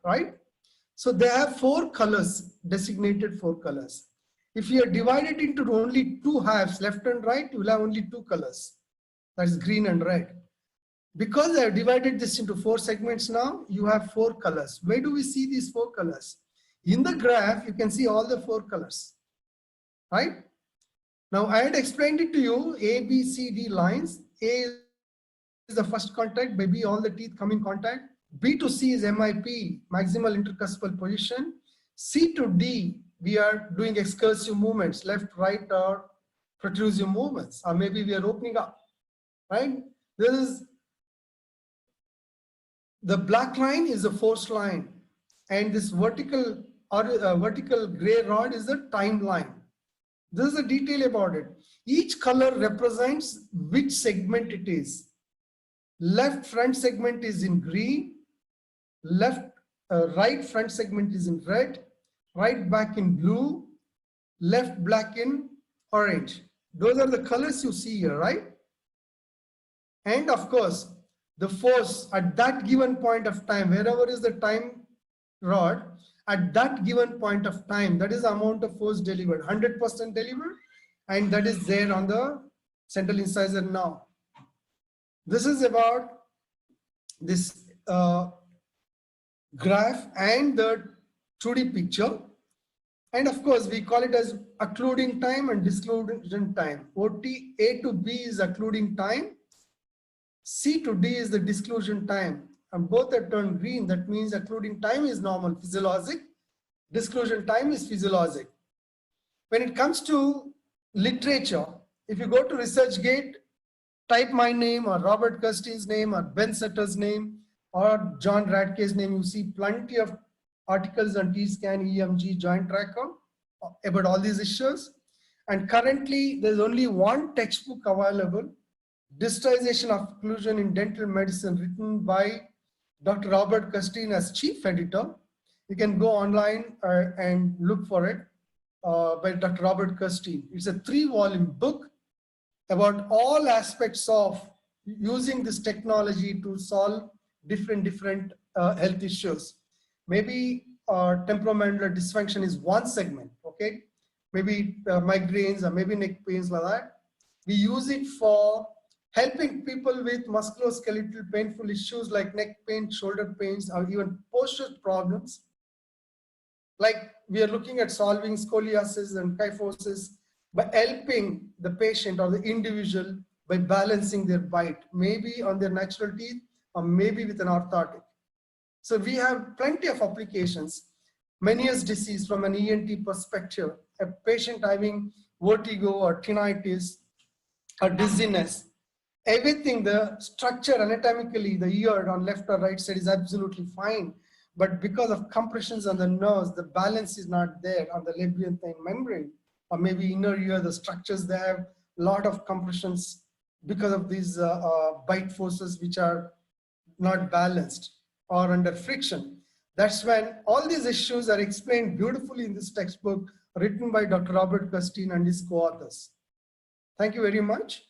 right? So they have 4 colors, designated 4 colors. If you are divided into only 2 halves, left and right, you will have only 2 colors. That is green and red. Because I have divided this into 4 segments now, you have 4 colors. Where do we see these 4 colors? In the graph, you can see all the 4 colors, right? Now I had explained it to you, A, B, C, D lines. A is the first contact, by B all the teeth come in contact. B to C is MIP, maximal intercuspal position. C to D, we are doing excursive movements, left, right, or protrusive movements, or maybe we are opening up, right? This is the black line is the force line, and this vertical or vertical gray rod is the time line. This is the detail about it. Each color represents which segment it is. Left front segment is in green, right front segment is in red, right back in blue, left black in orange. Those are the colors you see here, right? And of course, the force at that given point of time, wherever is the time rod, at that given point of time, that is the amount of force delivered, 100% delivered, and that is there on the central incisor now. This is about this graph and the 2D picture. And of course, we call it as occluding time and disclusion time. A to B is occluding time. C to D is the disclusion time. And both are turned green. That means occluding time is normal, physiologic. Disclusion time is physiologic. When it comes to literature, if you go to ResearchGate, type my name or Robert Kirstein's name or Ben Sutter's name or John Radke's name, you see plenty of articles on T-scan, EMG, joint tracker about all these issues. And currently, there's only one textbook available, Digitization of Occlusion in Dental Medicine, written by Dr. Robert Custine as chief editor. You can go online and look for it by Dr. Robert Custine. It's a 3-volume book about all aspects of using this technology to solve different health issues. Maybe temporomandibular dysfunction is one segment, okay? Maybe migraines or maybe neck pains like that. We use it for helping people with musculoskeletal painful issues like neck pain, shoulder pains, or even posture problems. Like we are looking at solving scoliosis and kyphosis by helping the patient or the individual by balancing their bite, maybe on their natural teeth or maybe with an orthotic. So we have plenty of applications. Meniere's disease from an ENT perspective, a patient having vertigo or tinnitus or dizziness, everything, the structure anatomically, the ear on left or right side is absolutely fine. But because of compressions on the nerves, the balance is not there on the labyrinthine membrane, or maybe inner ear, the structures, they have a lot of compressions because of these bite forces which are not balanced or under friction. That's when all these issues are explained beautifully in this textbook written by Dr. Robert Custine and his co-authors. Thank you very much.